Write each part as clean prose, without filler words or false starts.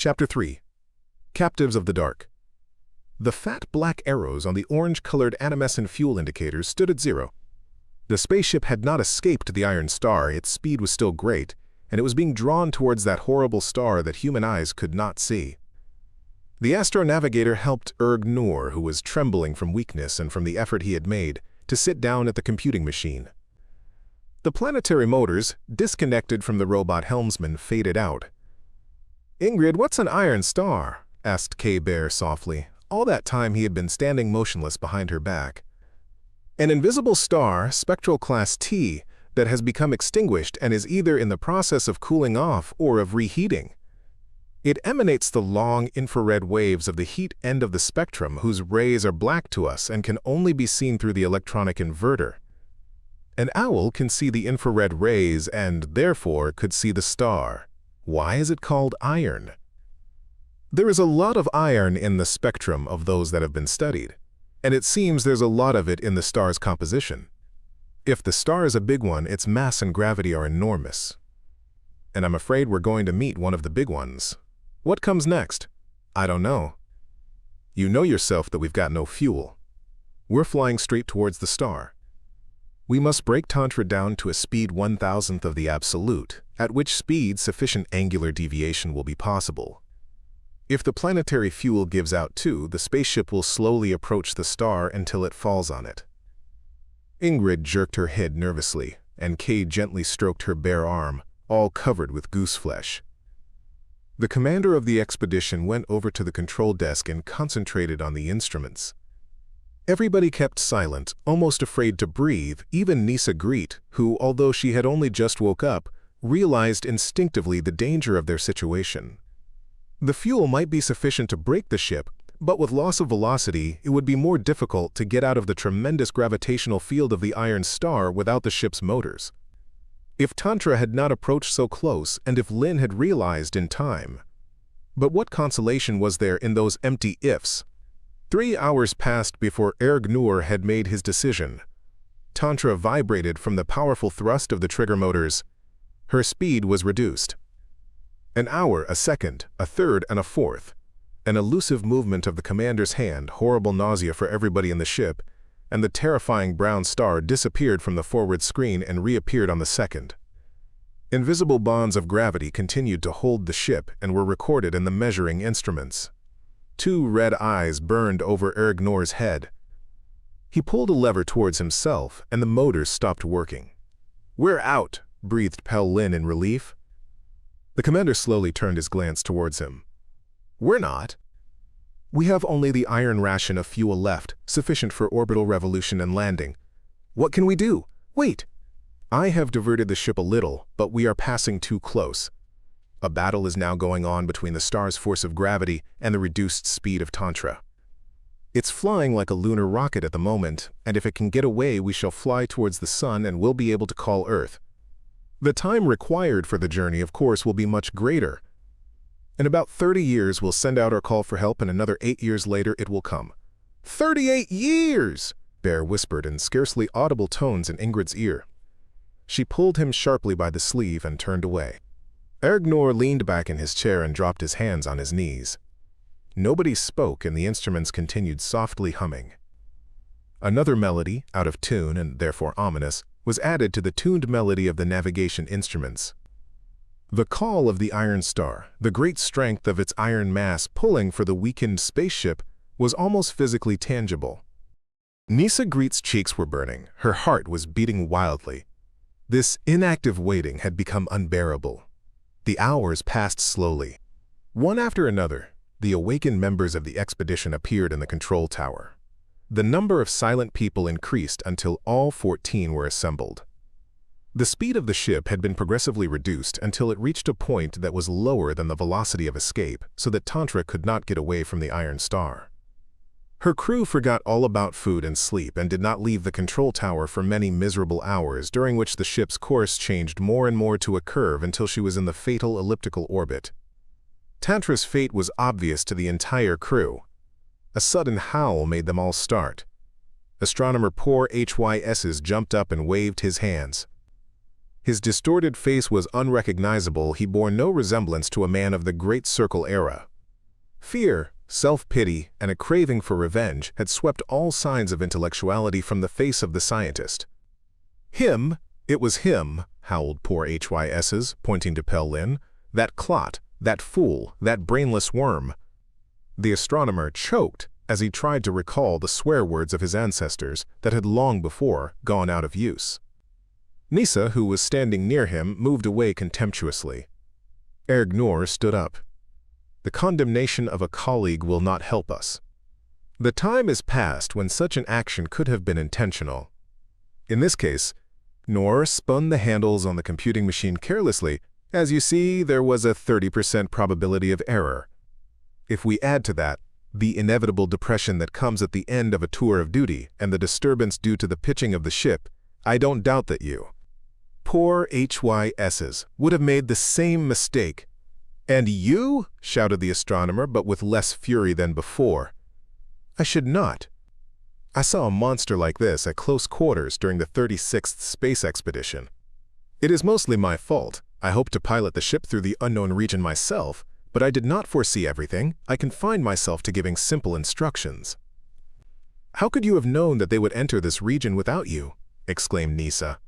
Chapter 3. Captives of the Dark. The fat black arrows on the orange-colored animescent fuel indicators stood at 0. The spaceship had not escaped the iron star, its speed was still great, and it was being drawn towards that horrible star that human eyes could not see. The astronavigator helped Nur, who was trembling from weakness and from the effort he had made, to sit down at the computing machine. The planetary motors, disconnected from the robot helmsman, faded out. "Ingrid, what's an iron star?" asked K-Bear softly. All that time he had been standing motionless behind her back. "An invisible star, spectral class T, that has become extinguished and is either in the process of cooling off or of reheating. It emanates the long infrared waves of the heat end of the spectrum, whose rays are black to us and can only be seen through the electronic inverter. An owl can see the infrared rays and, therefore, could see the star. Why is it called iron? There is a lot of iron in the spectrum of those that have been studied, and it seems there's a lot of it in the star's composition. If the star is a big one, its mass and gravity are enormous. And I'm afraid we're going to meet one of the big ones. What comes next? I don't know. You know yourself that we've got no fuel. We're flying straight towards the star. We must break Tantra down to a speed 1,000th of the absolute, at which speed sufficient angular deviation will be possible. If the planetary fuel gives out too, the spaceship will slowly approach the star until it falls on it." Ingrid jerked her head nervously, and Kay gently stroked her bare arm, all covered with goose flesh. The commander of the expedition went over to the control desk and concentrated on the instruments. Everybody kept silent, almost afraid to breathe, even Nisa Greet, who, although she had only just woke up, realized instinctively the danger of their situation. The fuel might be sufficient to brake the ship, but with loss of velocity, it would be more difficult to get out of the tremendous gravitational field of the iron star without the ship's motors. If Tantra had not approached so close, and if Lin had realized in time. But what consolation was there in those empty ifs? 3 hours passed before Nur had made his decision. Tantra vibrated from the powerful thrust of the trigger motors. Her speed was reduced. An hour, a second, a third, and a fourth. An elusive movement of the commander's hand, horrible nausea for everybody in the ship, and the terrifying brown star disappeared from the forward screen and reappeared on the second. Invisible bonds of gravity continued to hold the ship and were recorded in the measuring instruments. 2 red eyes burned over Nur's head. He pulled a lever towards himself, and the motors stopped working. "We're out," breathed Pell Lin in relief. The commander slowly turned his glance towards him. "We're not. We have only the iron ration of fuel left, sufficient for orbital revolution and landing. What can we do? Wait! I have diverted the ship a little, but we are passing too close. A battle is now going on between the star's force of gravity and the reduced speed of Tantra. It's flying like a lunar rocket at the moment, and if it can get away, we shall fly towards the sun and we'll be able to call Earth. The time required for the journey, of course, will be much greater. In about 30 years, we'll send out our call for help, and another 8 years later, it will come." 38 years! Bear whispered in scarcely audible tones in Ingrid's ear. She pulled him sharply by the sleeve and turned away. Nur leaned back in his chair and dropped his hands on his knees. Nobody spoke, and the instruments continued softly humming. Another melody, out of tune and therefore ominous, was added to the tuned melody of the navigation instruments. The call of the iron star, the great strength of its iron mass pulling for the weakened spaceship, was almost physically tangible. Nisa Greet's cheeks were burning, her heart was beating wildly. This inactive waiting had become unbearable. The hours passed slowly. One after another, the awakened members of the expedition appeared in the control tower. The number of silent people increased until all 14 were assembled. The speed of the ship had been progressively reduced until it reached a point that was lower than the velocity of escape, so that Tantra could not get away from the iron star. Her crew forgot all about food and sleep and did not leave the control tower for many miserable hours, during which the ship's course changed more and more to a curve until she was in the fatal elliptical orbit. Tantra's fate was obvious to the entire crew. A sudden howl made them all start. Astronomer Poor HYS's jumped up and waved his hands. His distorted face was unrecognizable. He bore no resemblance to a man of the Great Circle era. Fear, self-pity, and a craving for revenge had swept all signs of intellectuality from the face of the scientist. "Him, it was him," howled poor Hys's, pointing to Pell-Lin. "That clot, that fool, that brainless worm." The astronomer choked as he tried to recall the swear words of his ancestors that had long before gone out of use. Nisa, who was standing near him, moved away contemptuously. Ergnor stood up. "The condemnation of a colleague will not help us. The time is past when such an action could have been intentional." In this case, Nor spun the handles on the computing machine carelessly. "As you see, there was a 30% probability of error. If we add to that the inevitable depression that comes at the end of a tour of duty and the disturbance due to the pitching of the ship, I don't doubt that you, poor Hys's, would have made the same mistake." "And you?" shouted the astronomer, but with less fury than before. "I should not. I saw a monster like this at close quarters during the 36th space expedition. It is mostly my fault. I hoped to pilot the ship through the unknown region myself, but I did not foresee everything. I confined myself to giving simple instructions." "How could you have known that they would enter this region without you?" exclaimed Nisa.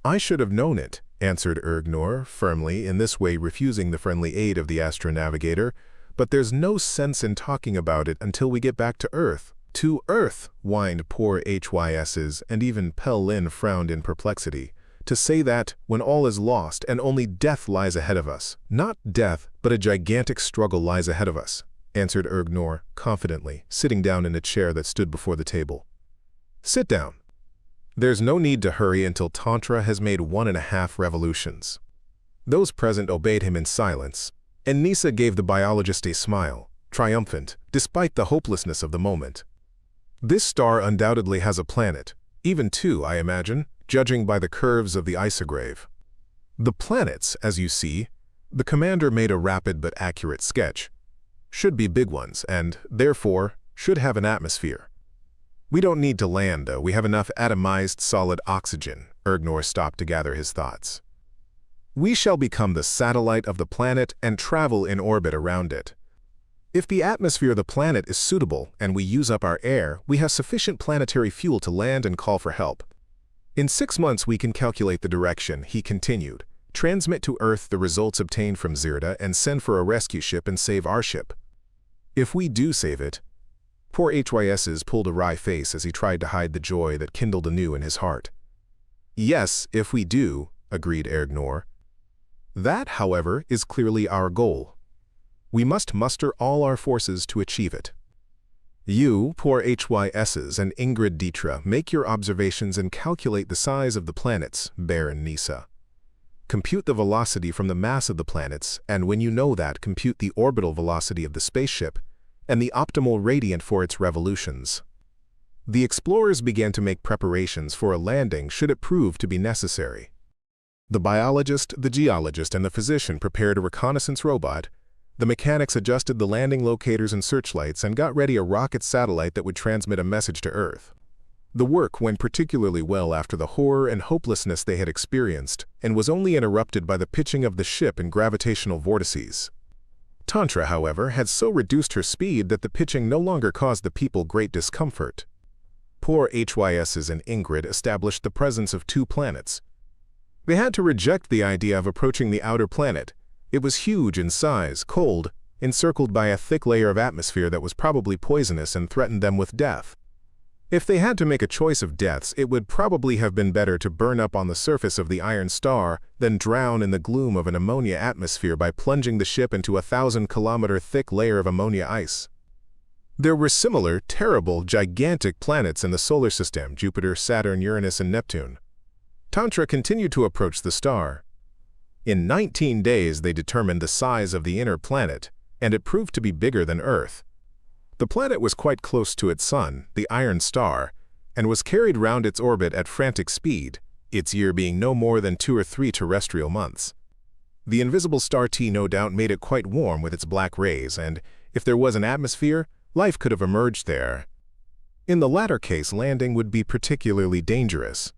"I should have known it," answered Ergnor, firmly, in this way refusing the friendly aid of the astronavigator, "but there's no sense in talking about it until we get back to Earth." "To Earth," whined poor Hys's, and even Pell-Lin frowned in perplexity. "To say that, when all is lost and only death lies ahead of us." "Not death, but a gigantic struggle lies ahead of us," answered Ergnor confidently, sitting down in a chair that stood before the table. "Sit down. There's no need to hurry until Tantra has made 1.5 revolutions." Those present obeyed him in silence, and Nisa gave the biologist a smile, triumphant, despite the hopelessness of the moment. "This star undoubtedly has a planet, even two, I imagine, judging by the curves of the isograph. The planets, as you see," the commander made a rapid but accurate sketch, "should be big ones and, therefore, should have an atmosphere. We don't need to land, though. We have enough atomized solid oxygen." Ergnor stopped to gather his thoughts. "We shall become the satellite of the planet and travel in orbit around it. If the atmosphere of the planet is suitable and we use up our air, we have sufficient planetary fuel to land and call for help. In 6 months we can calculate the direction," he continued, "transmit to Earth the results obtained from Zirda and send for a rescue ship and save our ship. If we do save it." Poor Hys's pulled a wry face as he tried to hide the joy that kindled anew in his heart. "Yes, if we do," agreed Ergnor. "That, however, is clearly our goal. We must muster all our forces to achieve it. You, poor Hys's, and Ingrid Dietra, make your observations and calculate the size of the planets, Baron Nisa. Compute the velocity from the mass of the planets, and when you know that, compute the orbital velocity of the spaceship and the optimal radiant for its revolutions." The explorers began to make preparations for a landing should it prove to be necessary. The biologist, the geologist, and the physician prepared a reconnaissance robot. The mechanics adjusted the landing locators and searchlights and got ready a rocket satellite that would transmit a message to Earth. The work went particularly well after the horror and hopelessness they had experienced, and was only interrupted by the pitching of the ship in gravitational vortices. Tantra, however, had so reduced her speed that the pitching no longer caused the people great discomfort. Poor Hys's and Ingrid established the presence of 2 planets. They had to reject the idea of approaching the outer planet. It was huge in size, cold, encircled by a thick layer of atmosphere that was probably poisonous and threatened them with death. If they had to make a choice of deaths, it would probably have been better to burn up on the surface of the iron star than drown in the gloom of an ammonia atmosphere by plunging the ship into a 1,000-kilometer thick layer of ammonia ice. There were similar, terrible, gigantic planets in the solar system: Jupiter, Saturn, Uranus, and Neptune. Tantra continued to approach the star. In 19 days they determined the size of the inner planet, and it proved to be bigger than Earth. The planet was quite close to its sun, the iron star, and was carried round its orbit at frantic speed, its year being no more than 2 or 3 terrestrial months. The invisible star T no doubt made it quite warm with its black rays, and if there was an atmosphere, life could have emerged there. In the latter case, landing would be particularly dangerous.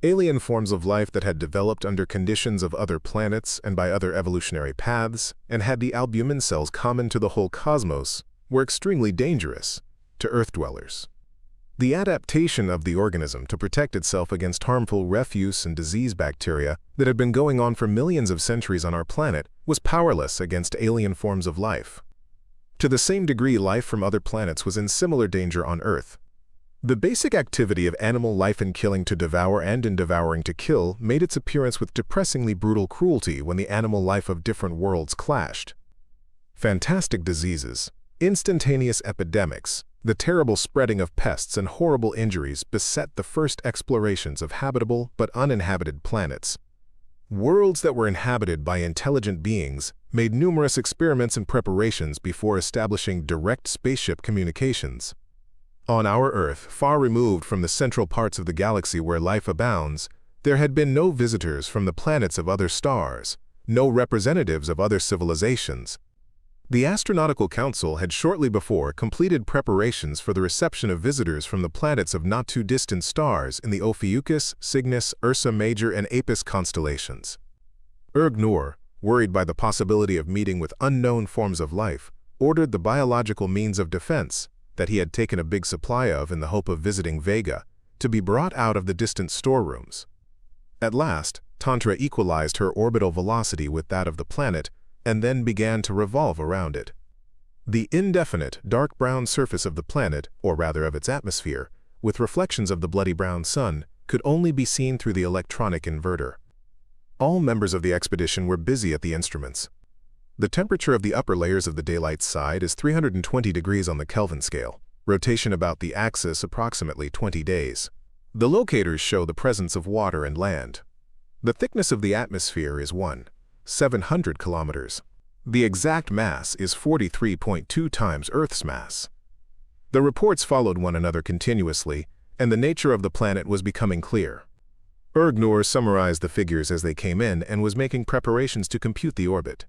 Alien forms of life that had developed under conditions of other planets and by other evolutionary paths, and had the albumin cells common to the whole cosmos, were extremely dangerous to Earth dwellers. The adaptation of the organism to protect itself against harmful refuse and disease bacteria that had been going on for millions of centuries on our planet was powerless against alien forms of life. To the same degree, life from other planets was in similar danger on Earth. The basic activity of animal life in killing to devour and in devouring to kill made its appearance with depressingly brutal cruelty when the animal life of different worlds clashed. Fantastic diseases, instantaneous epidemics, the terrible spreading of pests and horrible injuries beset the first explorations of habitable but uninhabited planets. Worlds that were inhabited by intelligent beings made numerous experiments and preparations before establishing direct spaceship communications. On our Earth, far removed from the central parts of the galaxy where life abounds, there had been no visitors from the planets of other stars, no representatives of other civilizations. The Astronautical Council had shortly before completed preparations for the reception of visitors from the planets of not-too-distant stars in the Ophiuchus, Cygnus, Ursa Major, and Apis constellations. Nur, worried by the possibility of meeting with unknown forms of life, ordered the biological means of defense that he had taken a big supply of in the hope of visiting Vega, to be brought out of the distant storerooms. At last, Tantra equalized her orbital velocity with that of the planet and then began to revolve around it. The indefinite, dark brown surface of the planet, or rather of its atmosphere, with reflections of the bloody brown sun, could only be seen through the electronic inverter. All members of the expedition were busy at the instruments. The temperature of the upper layers of the daylight side is 320 degrees on the Kelvin scale, rotation about the axis approximately 20 days. The locators show the presence of water and land. The thickness of the atmosphere is 1,700 kilometers. The exact mass is 43.2 times Earth's mass. The reports followed one another continuously, and the nature of the planet was becoming clear. Nur summarized the figures as they came in and was making preparations to compute the orbit.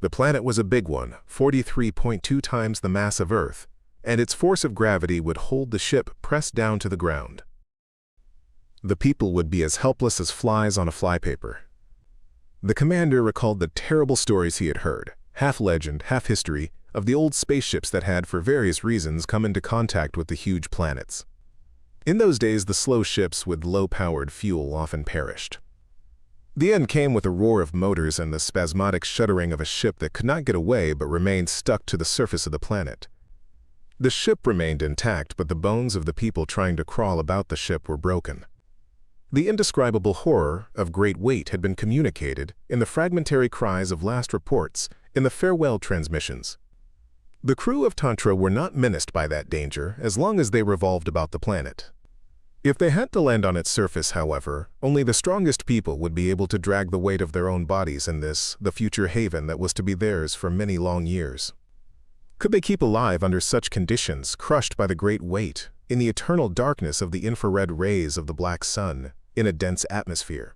The planet was a big one, 43.2 times the mass of Earth, and its force of gravity would hold the ship pressed down to the ground. The people would be as helpless as flies on a flypaper. The commander recalled the terrible stories he had heard, half legend, half history, of the old spaceships that had, for various reasons, come into contact with the huge planets. In those days, the slow ships with low-powered fuel often perished. The end came with a roar of motors and the spasmodic shuddering of a ship that could not get away but remained stuck to the surface of the planet. The ship remained intact, but the bones of the people trying to crawl about the ship were broken. The indescribable horror of great weight had been communicated in the fragmentary cries of last reports in the farewell transmissions. The crew of Tantra were not menaced by that danger as long as they revolved about the planet. If they had to land on its surface, however, only the strongest people would be able to drag the weight of their own bodies in this, the future haven that was to be theirs for many long years. Could they keep alive under such conditions, crushed by the great weight, in the eternal darkness of the infrared rays of the black sun, in a dense atmosphere?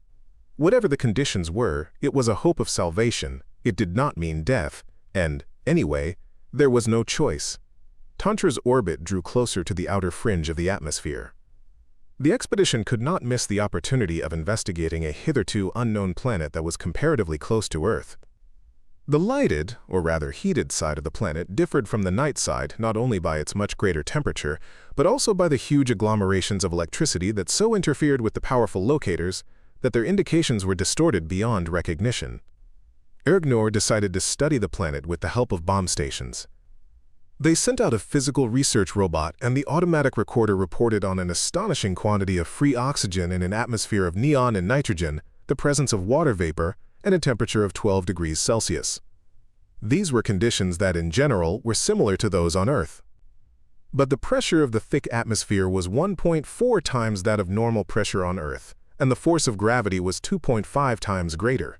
Whatever the conditions were, it was a hope of salvation. It did not mean death, and, anyway, there was no choice. Tantra's orbit drew closer to the outer fringe of the atmosphere. The expedition could not miss the opportunity of investigating a hitherto unknown planet that was comparatively close to Earth. The lighted, or rather heated side of the planet differed from the night side not only by its much greater temperature, but also by the huge agglomerations of electricity that so interfered with the powerful locators that their indications were distorted beyond recognition. Nur decided to study the planet with the help of bomb stations. They sent out a physical research robot, and the automatic recorder reported on an astonishing quantity of free oxygen in an atmosphere of neon and nitrogen, the presence of water vapor, and a temperature of 12 degrees Celsius. These were conditions that, in general, were similar to those on Earth. But the pressure of the thick atmosphere was 1.4 times that of normal pressure on Earth, and the force of gravity was 2.5 times greater.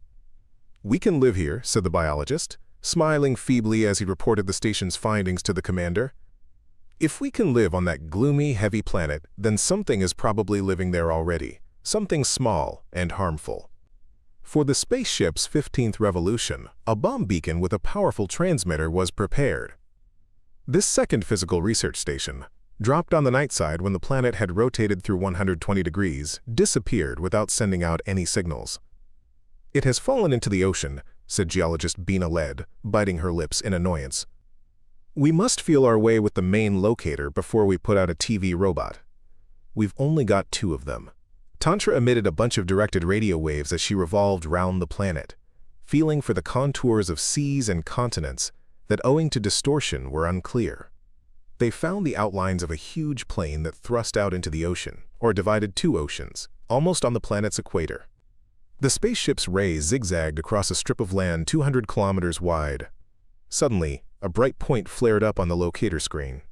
"We can live here," said the biologist, smiling feebly as he reported the station's findings to the commander. "If we can live on that gloomy, heavy planet, then something is probably living there already, something small and harmful." For the spaceship's 15th revolution, a bomb beacon with a powerful transmitter was prepared. This second physical research station, dropped on the night side when the planet had rotated through 120 degrees, disappeared without sending out any signals. "It has fallen into the ocean," said geologist Bina Led, biting her lips in annoyance. "We must feel our way with the main locator before we put out a TV robot. We've only got 2 of them." Tantra emitted a bunch of directed radio waves as she revolved round the planet, feeling for the contours of seas and continents that, owing to distortion, were unclear. They found the outlines of a huge plain that thrust out into the ocean, or divided 2 oceans, almost on the planet's equator. The spaceship's rays zigzagged across a strip of land 200 kilometers wide. Suddenly, a bright point flared up on the locator screen.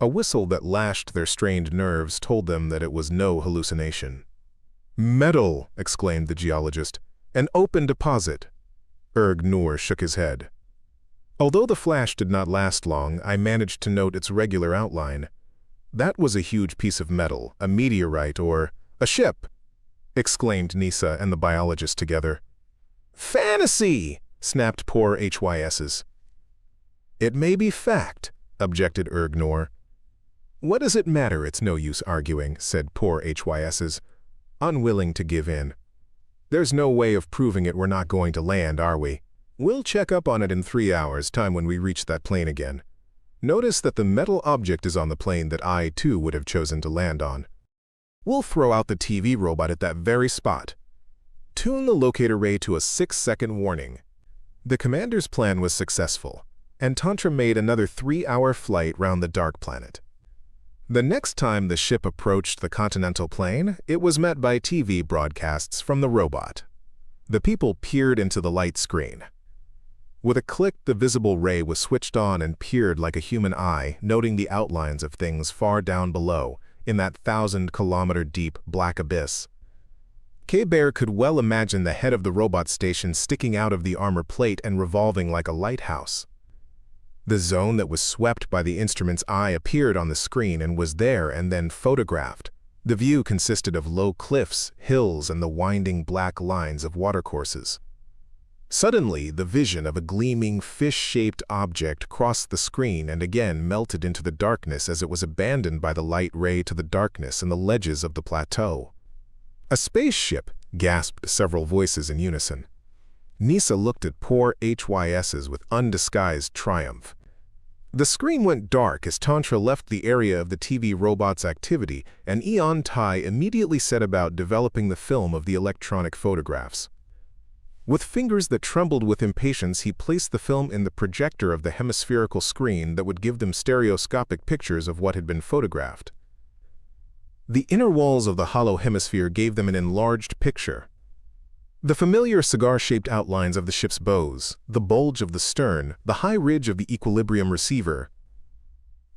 A whistle that lashed their strained nerves told them that it was no hallucination. "Metal!" exclaimed the geologist. "An open deposit." Nur shook his head. "Although the flash did not last long, I managed to note its regular outline. That was a huge piece of metal, a meteorite or a ship," exclaimed Nisa and the biologist together. "Fantasy!" snapped poor HYS's. "It may be fact," objected Nur. "What does it matter? It's no use arguing," said poor HYS's, unwilling to give in. "There's no way of proving it we're not going to land, are we? We'll check up on it in 3 hours' time when we reach that plane again. Notice that the metal object is on the plane that I, too, would have chosen to land on. We'll throw out the TV robot at that very spot. Tune the locator ray to a 6-second warning." The commander's plan was successful, and Tantra made another 3-hour flight round the dark planet. The next time the ship approached the continental plane, it was met by TV broadcasts from the robot. The people peered into the light screen. With a click, the visible ray was switched on and peered like a human eye, noting the outlines of things far down below, in that 1,000-kilometer-deep black abyss. K-Bear could well imagine the head of the robot station sticking out of the armor plate and revolving like a lighthouse. The zone that was swept by the instrument's eye appeared on the screen and was there and then photographed. The view consisted of low cliffs, hills, and the winding black lines of watercourses. Suddenly, the vision of a gleaming, fish-shaped object crossed the screen and again melted into the darkness as it was abandoned by the light ray to the darkness and the ledges of the plateau. "A spaceship!" gasped several voices in unison. Nisa looked at poor HYS's with undisguised triumph. The screen went dark as Tantra left the area of the TV robot's activity, and Eon Tai immediately set about developing the film of the electronic photographs. With fingers that trembled with impatience, he placed the film in the projector of the hemispherical screen that would give them stereoscopic pictures of what had been photographed. The inner walls of the hollow hemisphere gave them an enlarged picture. The familiar cigar-shaped outlines of the ship's bows, the bulge of the stern, the high ridge of the equilibrium receiver.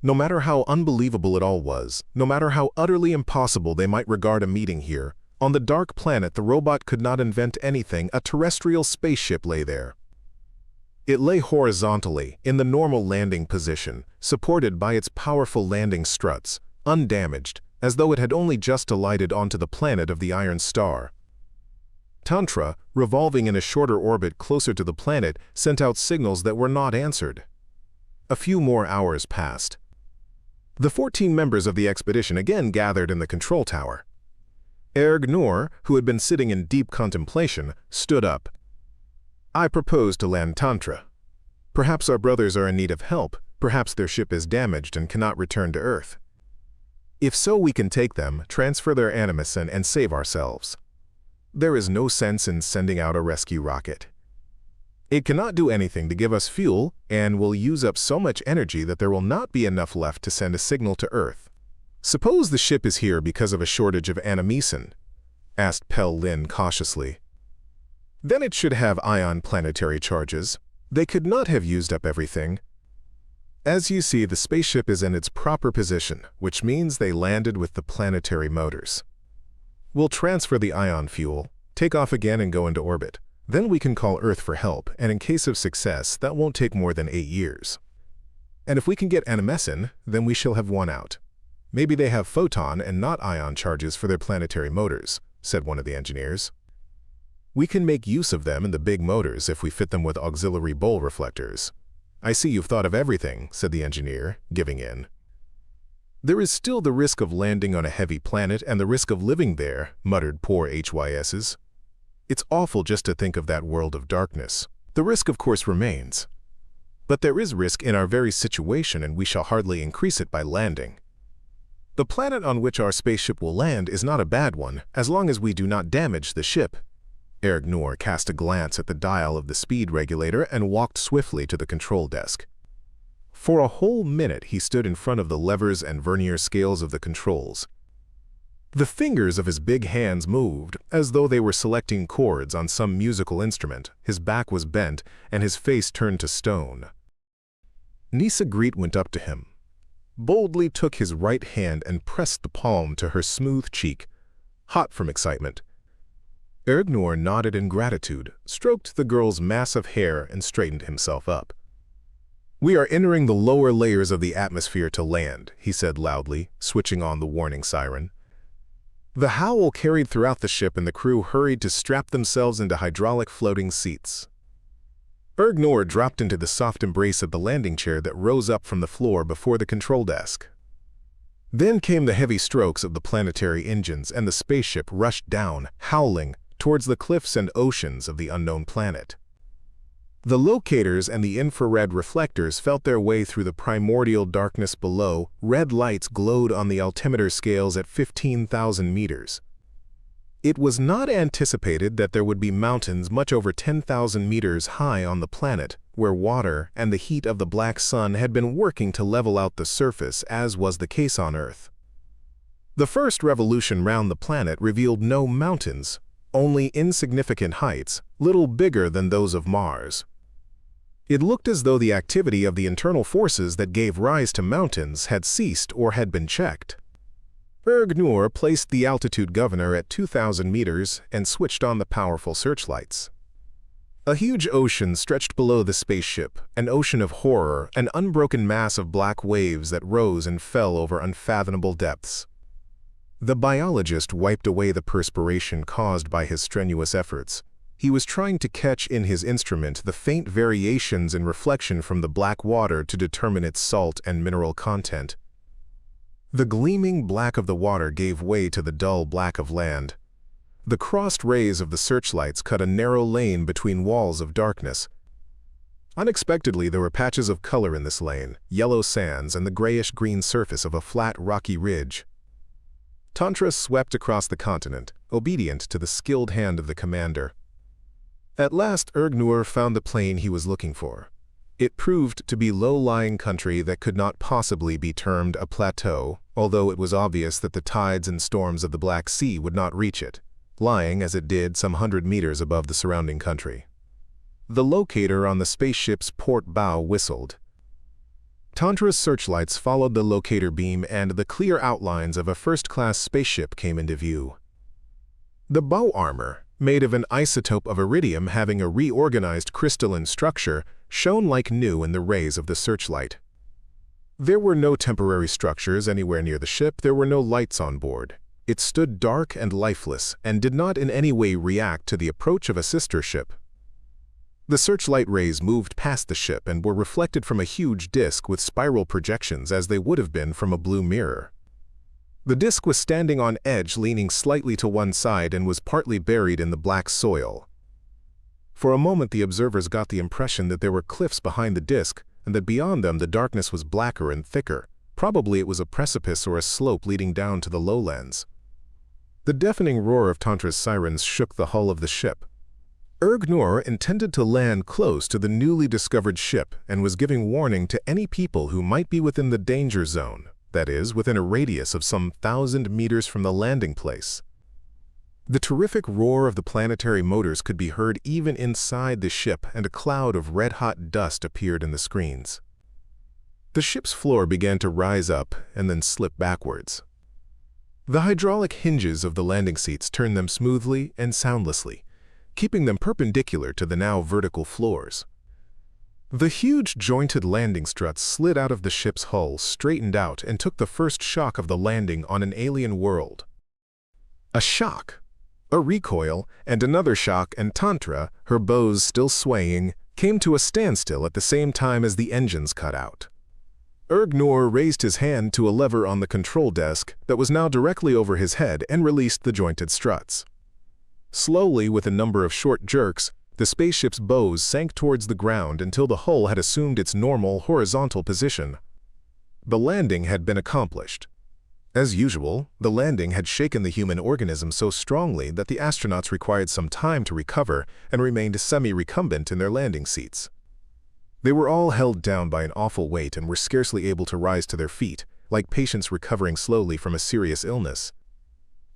No matter how unbelievable it all was, no matter how utterly impossible they might regard a meeting here, on the dark planet the robot could not invent anything. A terrestrial spaceship lay there. It lay horizontally, in the normal landing position, supported by its powerful landing struts, undamaged, as though it had only just alighted onto the planet of the Iron Star. Tantra, revolving in a shorter orbit closer to the planet, sent out signals that were not answered. A few more hours passed. The 14 members of the expedition again gathered in the control tower. Nur, who had been sitting in deep contemplation, stood up. "I propose to land Tantra. Perhaps our brothers are in need of help, perhaps their ship is damaged and cannot return to Earth. If so, we can take them, transfer their animation, and save ourselves. There is no sense in sending out a rescue rocket. It cannot do anything to give us fuel and will use up so much energy that there will not be enough left to send a signal to Earth. Suppose the ship is here because of a shortage of animation?" asked Pell Lin cautiously. "Then it should have ion planetary charges. They could not have used up everything. As you see, the spaceship is in its proper position, which means they landed with the planetary motors. We'll transfer the ion fuel, take off again and go into orbit. Then we can call Earth for help, and in case of success, that won't take more than 8 years. And if we can get animation, then we shall have won out. Maybe they have photon and not ion charges for their planetary motors," said one of the engineers. "We can make use of them in the big motors if we fit them with auxiliary bowl reflectors." "I see you've thought of everything," said the engineer, giving in. "There is still the risk of landing on a heavy planet and the risk of living there," muttered poor HYSs. "It's awful just to think of that world of darkness. The risk, of course, remains. But there is risk in our very situation, and we shall hardly increase it by landing. The planet on which our spaceship will land is not a bad one, as long as we do not damage the ship." Ergnor cast a glance at the dial of the speed regulator and walked swiftly to the control desk. For a whole minute he stood in front of the levers and vernier scales of the controls. The fingers of his big hands moved, as though they were selecting chords on some musical instrument. His back was bent, and his face turned to stone. Nisa Greet went up to him, boldly took his right hand and pressed the palm to her smooth cheek, hot from excitement. Ergnor nodded in gratitude, stroked the girl's massive hair, and straightened himself up. "We are entering the lower layers of the atmosphere to land," he said loudly, switching on the warning siren. The howl carried throughout the ship, and the crew hurried to strap themselves into hydraulic floating seats. Ergnor dropped into the soft embrace of the landing chair that rose up from the floor before the control desk. Then came the heavy strokes of the planetary engines, and the spaceship rushed down, howling, towards the cliffs and oceans of the unknown planet. The locators and the infrared reflectors felt their way through the primordial darkness below. Red lights glowed on the altimeter scales at 15,000 meters. It was not anticipated that there would be mountains much over 10,000 meters high on the planet, where water and the heat of the black sun had been working to level out the surface, as was the case on Earth. The first revolution round the planet revealed no mountains, only insignificant heights, little bigger than those of Mars. It looked as though the activity of the internal forces that gave rise to mountains had ceased or had been checked. Ergnor placed the altitude governor at 2,000 meters and switched on the powerful searchlights. A huge ocean stretched below the spaceship, an ocean of horror, an unbroken mass of black waves that rose and fell over unfathomable depths. The biologist wiped away the perspiration caused by his strenuous efforts. He was trying to catch in his instrument the faint variations in reflection from the black water to determine its salt and mineral content. The gleaming black of the water gave way to the dull black of land. The crossed rays of the searchlights cut a narrow lane between walls of darkness. Unexpectedly, there were patches of color in this lane, yellow sands and the grayish-green surface of a flat, rocky ridge. Tantra swept across the continent, obedient to the skilled hand of the commander. At last, Ergnor found the plane he was looking for. It proved to be low-lying country that could not possibly be termed a plateau, although it was obvious that the tides and storms of the Black Sea would not reach it, lying as it did some 100 meters above the surrounding country. The locator on the spaceship's port bow whistled. Tantra's searchlights followed the locator beam, and the clear outlines of a first-class spaceship came into view. The bow armor, made of an isotope of iridium having a reorganized crystalline structure, shone like new in the rays of the searchlight. There were no temporary structures anywhere near the ship. There were no lights on board. It stood dark and lifeless and did not in any way react to the approach of a sister ship. The searchlight rays moved past the ship and were reflected from a huge disk with spiral projections as they would have been from a blue mirror. The disk was standing on edge, leaning slightly to one side, and was partly buried in the black soil. For a moment the observers got the impression that there were cliffs behind the disk, and that beyond them the darkness was blacker and thicker. Probably it was a precipice or a slope leading down to the lowlands. The deafening roar of Tantra's sirens shook the hull of the ship. Ergnor intended to land close to the newly discovered ship and was giving warning to any people who might be within the danger zone, that is, within a radius of some 1,000 meters from the landing place. The terrific roar of the planetary motors could be heard even inside the ship, and a cloud of red-hot dust appeared in the screens. The ship's floor began to rise up and then slip backwards. The hydraulic hinges of the landing seats turned them smoothly and soundlessly, keeping them perpendicular to the now vertical floors. The huge jointed landing struts slid out of the ship's hull, straightened out, and took the first shock of the landing on an alien world. A shock, a recoil, and another shock, and Tantra, her bows still swaying, came to a standstill at the same time as the engines cut out. Ergnor raised his hand to a lever on the control desk that was now directly over his head and released the jointed struts. Slowly, with a number of short jerks, the spaceship's bows sank towards the ground until the hull had assumed its normal horizontal position. The landing had been accomplished. As usual, the landing had shaken the human organism so strongly that the astronauts required some time to recover and remained semi-recumbent in their landing seats. They were all held down by an awful weight and were scarcely able to rise to their feet, like patients recovering slowly from a serious illness.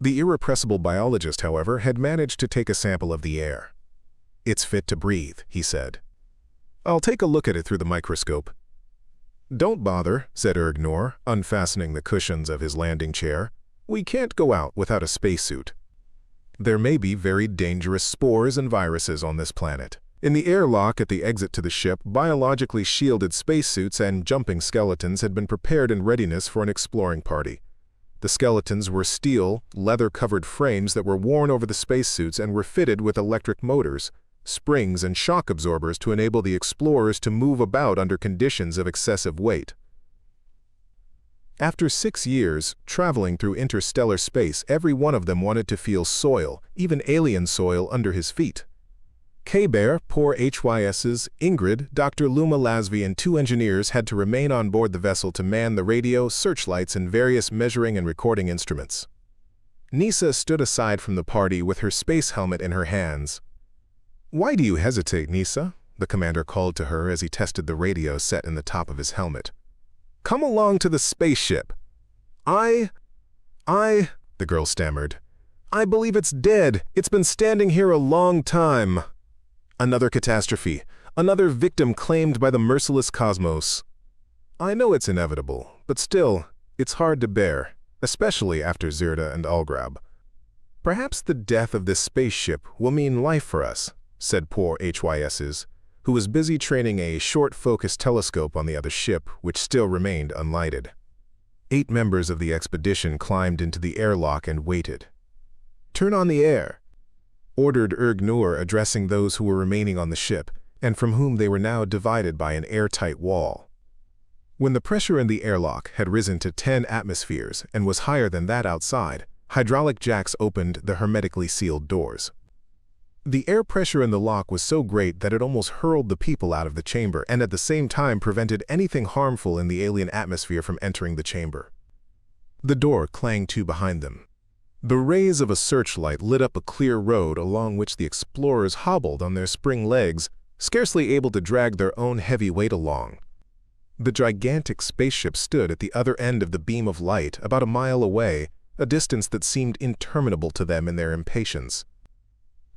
The irrepressible biologist, however, had managed to take a sample of the air. "It's fit to breathe," he said. "I'll take a look at it through the microscope." "Don't bother," said Ergnor, unfastening the cushions of his landing chair. "We can't go out without a spacesuit. There may be very dangerous spores and viruses on this planet." In the airlock at the exit to the ship, biologically shielded spacesuits and jumping skeletons had been prepared in readiness for an exploring party. The skeletons were steel, leather-covered frames that were worn over the spacesuits and were fitted with electric motors, springs and shock absorbers to enable the explorers to move about under conditions of excessive weight. After 6 years, traveling through interstellar space, every one of them wanted to feel soil, even alien soil, under his feet. K-Bear, poor HYS's, Ingrid, Dr. Luma Lasvey, and 2 engineers had to remain on board the vessel to man the radio, searchlights, and various measuring and recording instruments. Nisa stood aside from the party with her space helmet in her hands. "Why do you hesitate, Nisa?" the commander called to her as he tested the radio set in the top of his helmet. "Come along to the spaceship." I, the girl stammered. "I believe it's dead. It's been standing here a long time." Another catastrophe, another victim claimed by the merciless cosmos. "I know it's inevitable, but still, it's hard to bear, especially after Zirda and Algrab. Perhaps the death of this spaceship will mean life for us," said poor HYS's, who was busy training a short-focus telescope on the other ship, which still remained unlighted. 8 members of the expedition climbed into the airlock and waited. "Turn on the air," ordered Ergnor, addressing those who were remaining on the ship, and from whom they were now divided by an airtight wall. When the pressure in the airlock had risen to 10 atmospheres and was higher than that outside, hydraulic jacks opened the hermetically sealed doors. The air pressure in the lock was so great that it almost hurled the people out of the chamber and at the same time prevented anything harmful in the alien atmosphere from entering the chamber. The door clanged to behind them. The rays of a searchlight lit up a clear road along which the explorers hobbled on their spring legs, scarcely able to drag their own heavy weight along. The gigantic spaceship stood at the other end of the beam of light, about a mile away, a distance that seemed interminable to them in their impatience.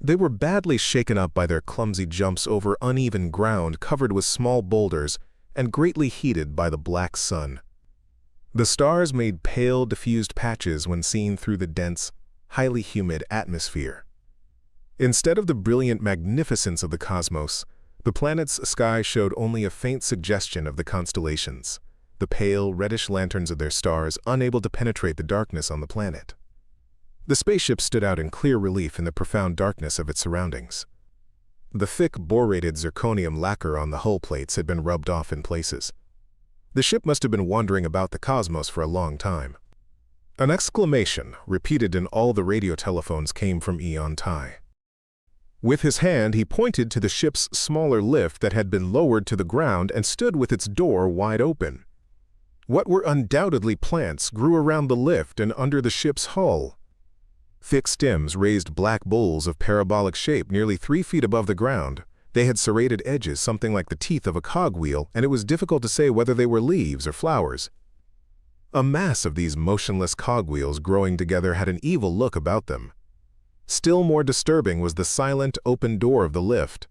They were badly shaken up by their clumsy jumps over uneven ground covered with small boulders and greatly heated by the black sun. The stars made pale, diffused patches when seen through the dense, highly humid atmosphere. Instead of the brilliant magnificence of the cosmos, the planet's sky showed only a faint suggestion of the constellations, the pale, reddish lanterns of their stars unable to penetrate the darkness on the planet. The spaceship stood out in clear relief in the profound darkness of its surroundings. The thick, borated zirconium lacquer on the hull plates had been rubbed off in places. The ship must have been wandering about the cosmos for a long time. An exclamation, repeated in all the radio telephones, came from Eon Tai. With his hand, he pointed to the ship's smaller lift that had been lowered to the ground and stood with its door wide open. What were undoubtedly plants grew around the lift and under the ship's hull. Thick stems raised black bowls of parabolic shape nearly 3 feet above the ground. They had serrated edges, something like the teeth of a cogwheel, and it was difficult to say whether they were leaves or flowers. A mass of these motionless cogwheels growing together had an evil look about them. Still more disturbing was the silent, open door of the lift.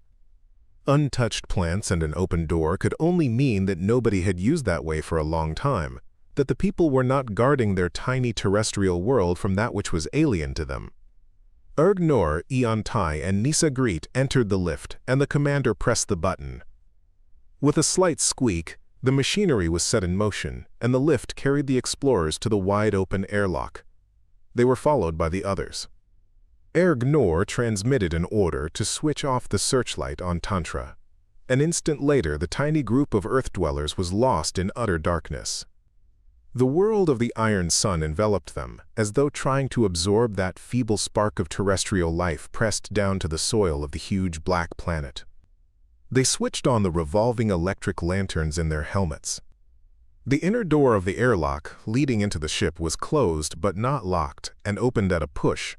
Untouched plants and an open door could only mean that nobody had used that way for a long time, that the people were not guarding their tiny terrestrial world from that which was alien to them. Ergnor, Eon Tai, and Nisa Greet entered the lift, and the commander pressed the button. With a slight squeak, the machinery was set in motion, and the lift carried the explorers to the wide-open airlock. They were followed by the others. Ergnor transmitted an order to switch off the searchlight on Tantra, An instant later, the tiny group of Earth dwellers was lost in utter darkness. The world of the iron sun enveloped them, as though trying to absorb that feeble spark of terrestrial life pressed down to the soil of the huge black planet. They switched on the revolving electric lanterns in their helmets. The inner door of the airlock leading into the ship was closed but not locked and opened at a push.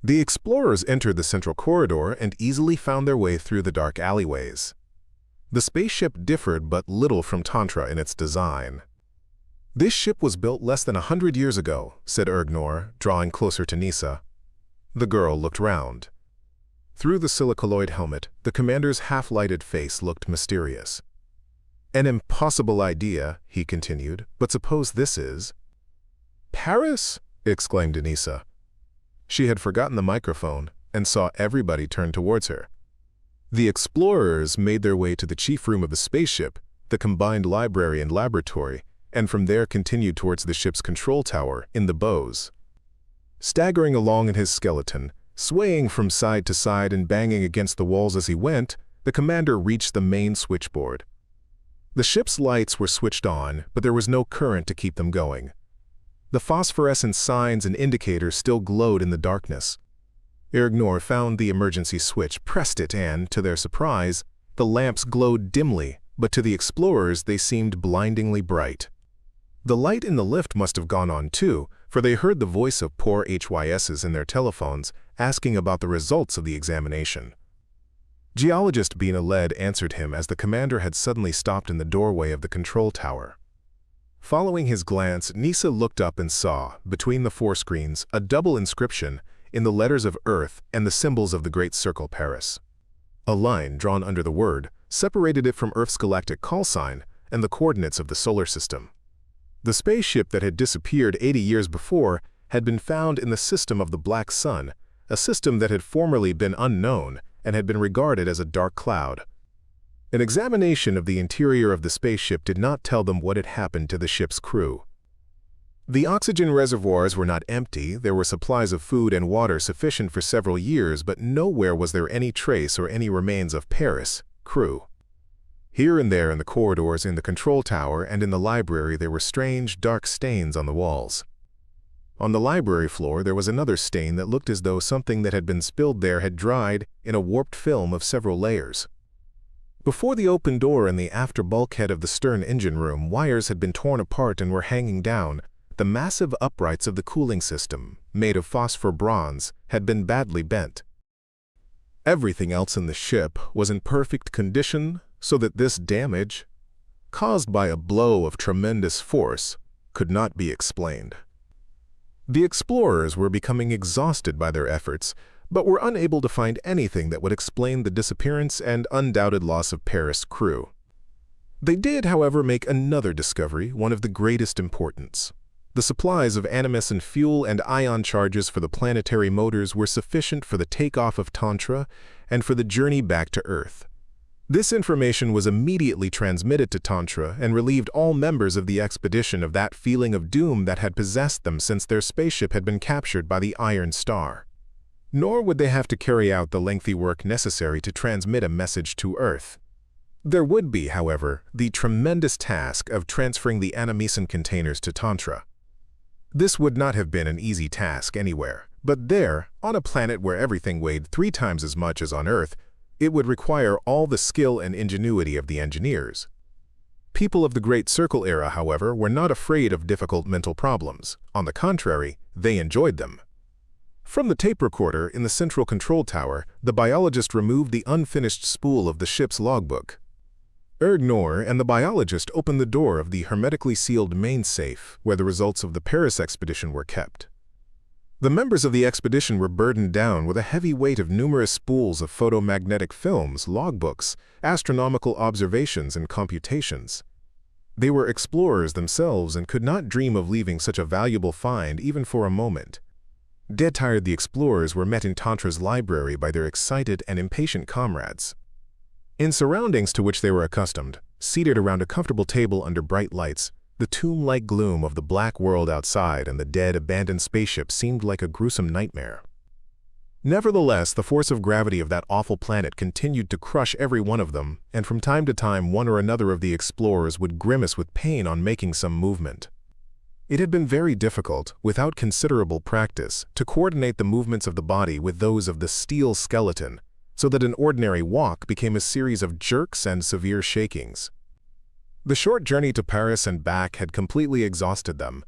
The explorers entered the central corridor and easily found their way through the dark alleyways. The spaceship differed but little from Tantra in its design. "This ship was built less than 100 years ago," said Ergnor, drawing closer to Nisa. The girl looked round. Through the silicolloid helmet, the commander's half-lighted face looked mysterious. "An impossible idea," he continued, "but suppose this is—" "Paris?" exclaimed Nisa. She had forgotten the microphone and saw everybody turn towards her. The explorers made their way to the chief room of the spaceship, the combined library and laboratory, and from there continued towards the ship's control tower in the bows. Staggering along in his skeleton, swaying from side to side and banging against the walls as he went, the commander reached the main switchboard. The ship's lights were switched on, but there was no current to keep them going. The phosphorescent signs and indicators still glowed in the darkness. Ergnor found the emergency switch, pressed it, and, to their surprise, the lamps glowed dimly, but to the explorers they seemed blindingly bright. The light in the lift must have gone on too, for they heard the voice of poor HYSs in their telephones asking about the results of the examination. Geologist Bina Led answered him as the commander had suddenly stopped in the doorway of the control tower. Following his glance, Nisa looked up and saw, between the four screens, a double inscription in the letters of Earth and the symbols of the Great Circle Paris. A line drawn under the word separated it from Earth's galactic call sign and the coordinates of the solar system. The spaceship that had disappeared 80 years before had been found in the system of the Black Sun, a system that had formerly been unknown and had been regarded as a dark cloud. An examination of the interior of the spaceship did not tell them what had happened to the ship's crew. The oxygen reservoirs were not empty. There were supplies of food and water sufficient for several years, but nowhere was there any trace or any remains of Paris crew. Here and there in the corridors, in the control tower, and in the library there were strange, dark stains on the walls. On the library floor there was another stain that looked as though something that had been spilled there had dried in a warped film of several layers. Before the open door in the after bulkhead of the stern engine room, wires had been torn apart and were hanging down. The massive uprights of the cooling system, made of phosphor bronze, had been badly bent. Everything else in the ship was in perfect condition, so that this damage, caused by a blow of tremendous force, could not be explained. The explorers were becoming exhausted by their efforts, but were unable to find anything that would explain the disappearance and undoubted loss of Paris' crew. They did, however, make another discovery, one of the greatest importance. The supplies of animation fuel and ion charges for the planetary motors were sufficient for the takeoff of Tantra and for the journey back to Earth. This information was immediately transmitted to Tantra and relieved all members of the expedition of that feeling of doom that had possessed them since their spaceship had been captured by the Iron Star. Nor would they have to carry out the lengthy work necessary to transmit a message to Earth. There would be, however, the tremendous task of transferring the animation containers to Tantra. This would not have been an easy task anywhere, but there, on a planet where everything weighed 3 times as much as on Earth, it would require all the skill and ingenuity of the engineers. People of the Great Circle era, however, were not afraid of difficult mental problems. On the contrary, they enjoyed them. From the tape recorder in the central control tower, the biologist removed the unfinished spool of the ship's logbook. Ergnor and the biologist opened the door of the hermetically sealed main safe, where the results of the Paris expedition were kept. The members of the expedition were burdened down with a heavy weight of numerous spools of photomagnetic films, logbooks, astronomical observations, and computations. They were explorers themselves and could not dream of leaving such a valuable find even for a moment. Dead-tired, the explorers were met in Tantra's library by their excited and impatient comrades. In surroundings to which they were accustomed, seated around a comfortable table under bright lights, the tomb-like gloom of the black world outside and the dead, abandoned spaceship seemed like a gruesome nightmare. Nevertheless, the force of gravity of that awful planet continued to crush every one of them, and from time to time one or another of the explorers would grimace with pain on making some movement. It had been very difficult, without considerable practice, to coordinate the movements of the body with those of the steel skeleton, so that an ordinary walk became a series of jerks and severe shakings. The short journey to Paris and back had completely exhausted them.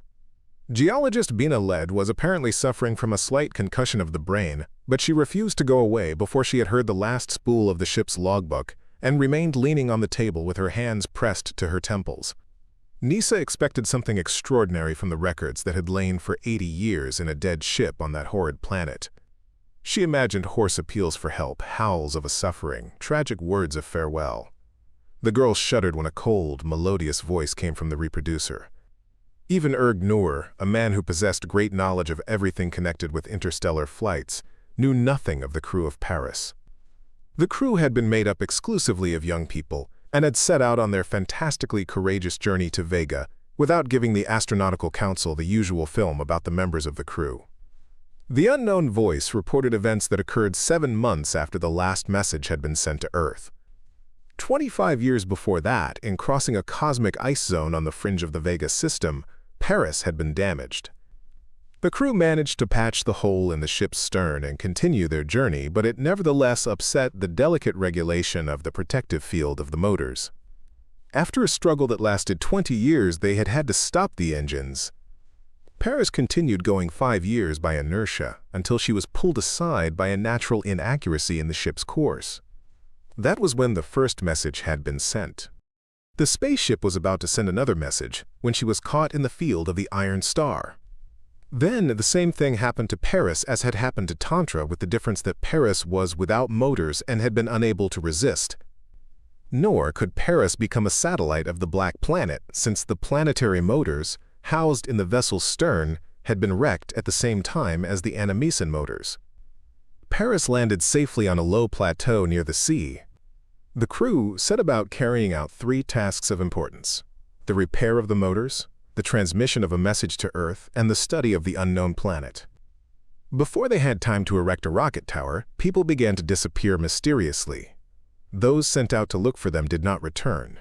Geologist Bina Led was apparently suffering from a slight concussion of the brain, but she refused to go away before she had heard the last spool of the ship's logbook and remained leaning on the table with her hands pressed to her temples. Nisa expected something extraordinary from the records that had lain for 80 years in a dead ship on that horrid planet. She imagined hoarse appeals for help, howls of a suffering, tragic words of farewell. The girl shuddered when a cold, melodious voice came from the reproducer. Even Erg Noor, a man who possessed great knowledge of everything connected with interstellar flights, knew nothing of the crew of Paris. The crew had been made up exclusively of young people and had set out on their fantastically courageous journey to Vega without giving the Astronautical Council the usual film about the members of the crew. The unknown voice reported events that occurred 7 months after the last message had been sent to Earth. 25 years before that, in crossing a cosmic ice zone on the fringe of the Vega system, Paris had been damaged. The crew managed to patch the hole in the ship's stern and continue their journey, but it nevertheless upset the delicate regulation of the protective field of the motors. After a struggle that lasted 20 years, they had had to stop the engines. Paris continued going 5 years by inertia until she was pulled aside by a natural inaccuracy in the ship's course. That was when the first message had been sent. The spaceship was about to send another message when she was caught in the field of the iron star. Then the same thing happened to Paris as had happened to Tantra, with the difference that Paris was without motors and had been unable to resist. Nor could Paris become a satellite of the Black Planet, since the planetary motors, housed in the vessel's stern, had been wrecked at the same time as the Animesan motors. Paris landed safely on a low plateau near the sea. The crew set about carrying out 3 tasks of importance: the repair of the motors, the transmission of a message to Earth, and the study of the unknown planet. Before they had time to erect a rocket tower, people began to disappear mysteriously. Those sent out to look for them did not return.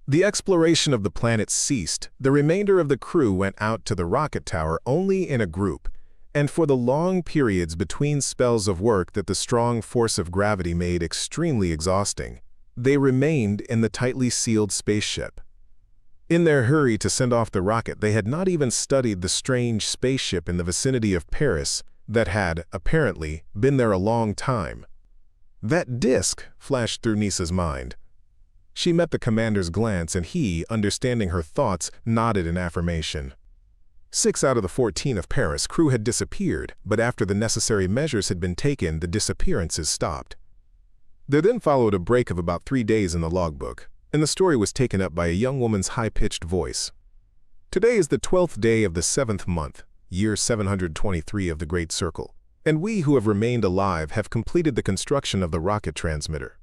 The exploration of the planet ceased. The remainder of the crew went out to the rocket tower only in a group, and for the long periods between spells of work that the strong force of gravity made extremely exhausting, they remained in the tightly sealed spaceship. In their hurry to send off the rocket, they had not even studied the strange spaceship in the vicinity of Paris that had, apparently, been there a long time. That disk flashed through Nisa's mind. She met the commander's glance, and he, understanding her thoughts, nodded in affirmation. 6 out of the 14 of Paris crew had disappeared, but after the necessary measures had been taken, the disappearances stopped. There then followed a break of about 3 days in the logbook, and the story was taken up by a young woman's high-pitched voice. Today is the 12th day of the 7th month, year 723 of the Great Circle, and we who have remained alive have completed the construction of the rocket transmitter.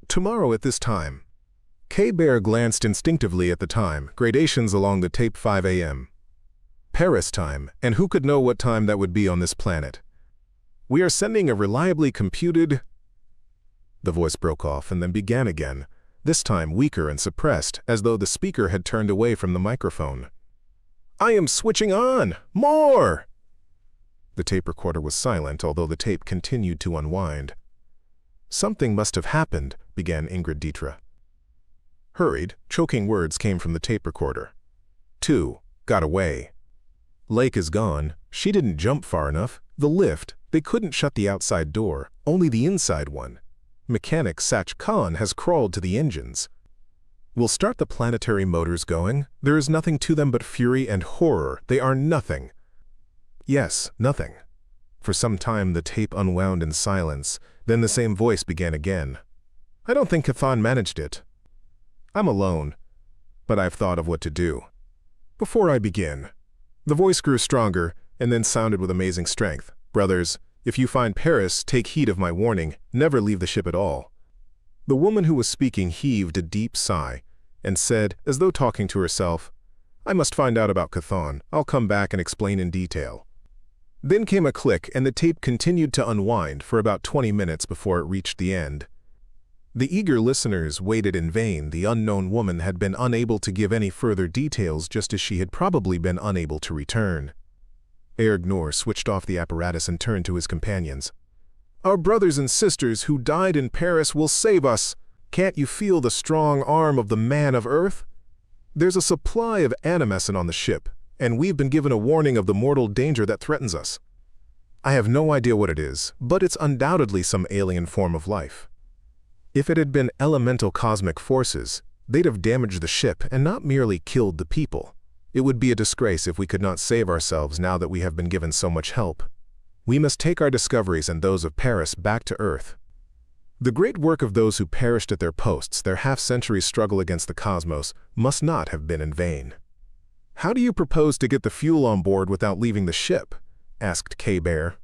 Tomorrow at this time. K-Bear glanced instinctively at the time, gradations along the tape 5 a.m. Paris time, and who could know what time that would be on this planet? We are sending a reliably computed... The voice broke off and then began again, this time weaker and suppressed, as though the speaker had turned away from the microphone. I am switching on! More! The tape recorder was silent, although the tape continued to unwind. Something must have happened, began Ingrid Dietra. Hurried, choking words came from the tape recorder. 2. Got away. Lake is gone. She didn't jump far enough. The lift, they couldn't shut the outside door, only the inside one. Mechanic Sach Khan has crawled to the engines. We'll start the planetary motors going. There is nothing to them but fury and horror. They are nothing. Yes, nothing. For some time the tape unwound in silence. Then the same voice began again. I don't think Chthon managed it. I'm alone, but I've thought of what to do. Before I begin. The voice grew stronger and then sounded with amazing strength. Brothers, if you find Paris, take heed of my warning. Never leave the ship at all. The woman who was speaking heaved a deep sigh and said, as though talking to herself, I must find out about Chthon. I'll come back and explain in detail. Then came a click, and the tape continued to unwind for about 20 minutes before it reached the end. The eager listeners waited in vain. The unknown woman had been unable to give any further details, just as she had probably been unable to return. Ergnor switched off the apparatus and turned to his companions. "Our brothers and sisters who died in Paris will save us. Can't you feel the strong arm of the man of Earth? There's a supply of animescent on the ship, and we've been given a warning of the mortal danger that threatens us. I have no idea what it is, but it's undoubtedly some alien form of life. If it had been elemental cosmic forces, they'd have damaged the ship and not merely killed the people. It would be a disgrace if we could not save ourselves now that we have been given so much help. We must take our discoveries and those of Paris back to Earth. The great work of those who perished at their posts, their half-century struggle against the cosmos, must not have been in vain." "How do you propose to get the fuel on board without leaving the ship?" asked K-Bear.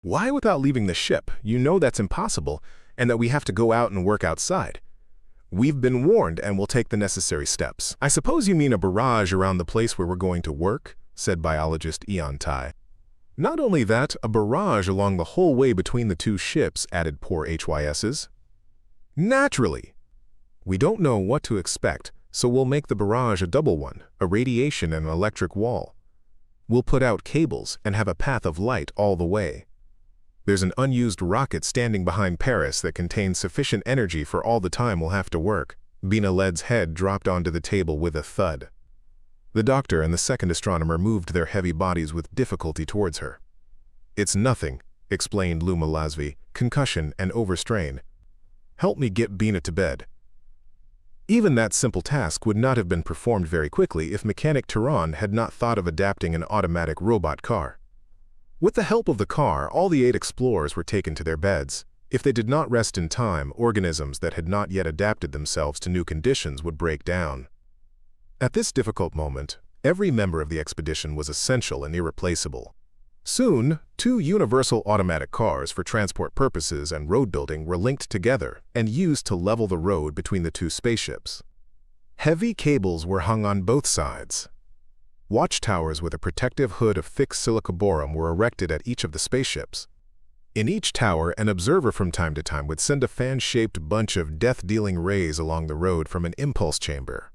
"Why without leaving the ship? You know that's impossible, and that we have to go out and work outside. We've been warned and will take the necessary steps." "I suppose you mean a barrage around the place where we're going to work," said biologist Eon Tai. "Not only that, a barrage along the whole way between the two ships," added poor HYS's. "Naturally. We don't know what to expect, so we'll make the barrage a double one, a radiation and an electric wall. We'll put out cables and have a path of light all the way. There's an unused rocket standing behind Paris that contains sufficient energy for all the time we'll have to work." Bina Led's head dropped onto the table with a thud. The doctor and the second astronomer moved their heavy bodies with difficulty towards her. "It's nothing," explained Luma Lasvi, "concussion and overstrain. Help me get Bina to bed." Even that simple task would not have been performed very quickly if Mechanic Tehran had not thought of adapting an automatic robot car. With the help of the car, all the 8 explorers were taken to their beds. If they did not rest in time, organisms that had not yet adapted themselves to new conditions would break down. At this difficult moment, every member of the expedition was essential and irreplaceable. Soon, 2 universal automatic cars for transport purposes and road building were linked together and used to level the road between the 2 spaceships. Heavy cables were hung on both sides. Watchtowers with a protective hood of thick silica boron were erected at each of the spaceships. In each tower, an observer from time to time would send a fan-shaped bunch of death-dealing rays along the road from an impulse chamber.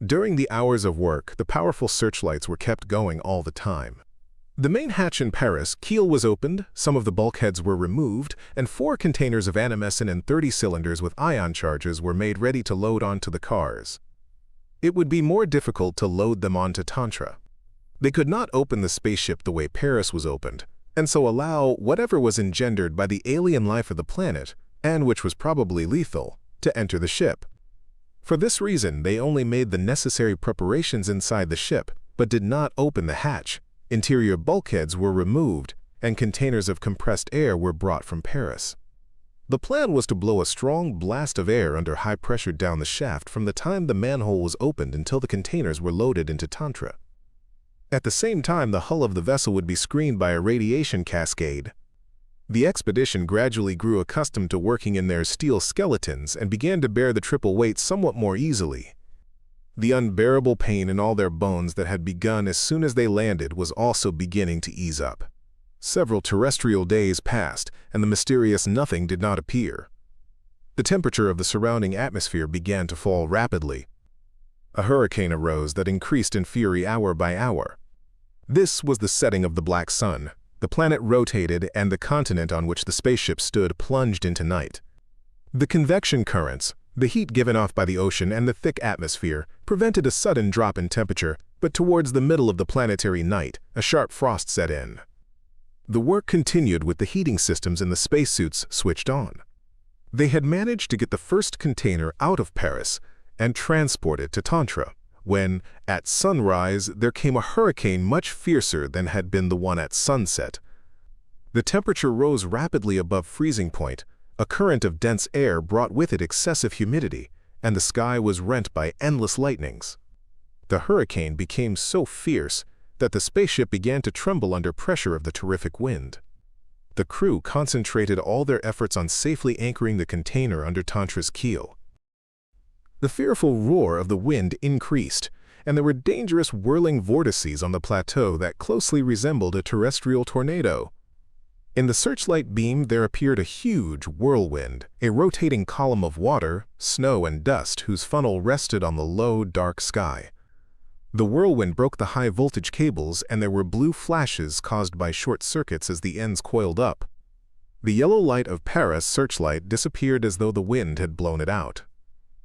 During the hours of work, the powerful searchlights were kept going all the time. The main hatch in Paris, keel was opened, some of the bulkheads were removed, and 4 containers of animescent and 30 cylinders with ion charges were made ready to load onto the cars. It would be more difficult to load them onto Tantra. They could not open the spaceship the way Paris was opened, and so allow whatever was engendered by the alien life of the planet, and which was probably lethal, to enter the ship. For this reason, they only made the necessary preparations inside the ship, but did not open the hatch. Interior bulkheads were removed, and containers of compressed air were brought from Paris. The plan was to blow a strong blast of air under high pressure down the shaft from the time the manhole was opened until the containers were loaded into Tantra. At the same time, the hull of the vessel would be screened by a radiation cascade. The expedition gradually grew accustomed to working in their steel skeletons and began to bear the triple weight somewhat more easily. The unbearable pain in all their bones that had begun as soon as they landed was also beginning to ease up. Several terrestrial days passed, and the mysterious nothing did not appear. The temperature of the surrounding atmosphere began to fall rapidly. A hurricane arose that increased in fury hour by hour. This was the setting of the black sun. The planet rotated, and the continent on which the spaceship stood plunged into night. The convection currents, the heat given off by the ocean and the thick atmosphere, prevented a sudden drop in temperature, but towards the middle of the planetary night, a sharp frost set in. The work continued with the heating systems in the spacesuits switched on. They had managed to get the first container out of Paris and transport it to Tantra, when, at sunrise, there came a hurricane much fiercer than had been the one at sunset. The temperature rose rapidly above freezing point. A current of dense air brought with it excessive humidity, and the sky was rent by endless lightnings. The hurricane became so fierce that the spaceship began to tremble under pressure of the terrific wind. The crew concentrated all their efforts on safely anchoring the container under Tantra's keel. The fearful roar of the wind increased, and there were dangerous whirling vortices on the plateau that closely resembled a terrestrial tornado. In the searchlight beam there appeared a huge whirlwind, a rotating column of water, snow, and dust whose funnel rested on the low, dark sky. The whirlwind broke the high-voltage cables, and there were blue flashes caused by short circuits as the ends coiled up. The yellow light of Paris' searchlight disappeared as though the wind had blown it out.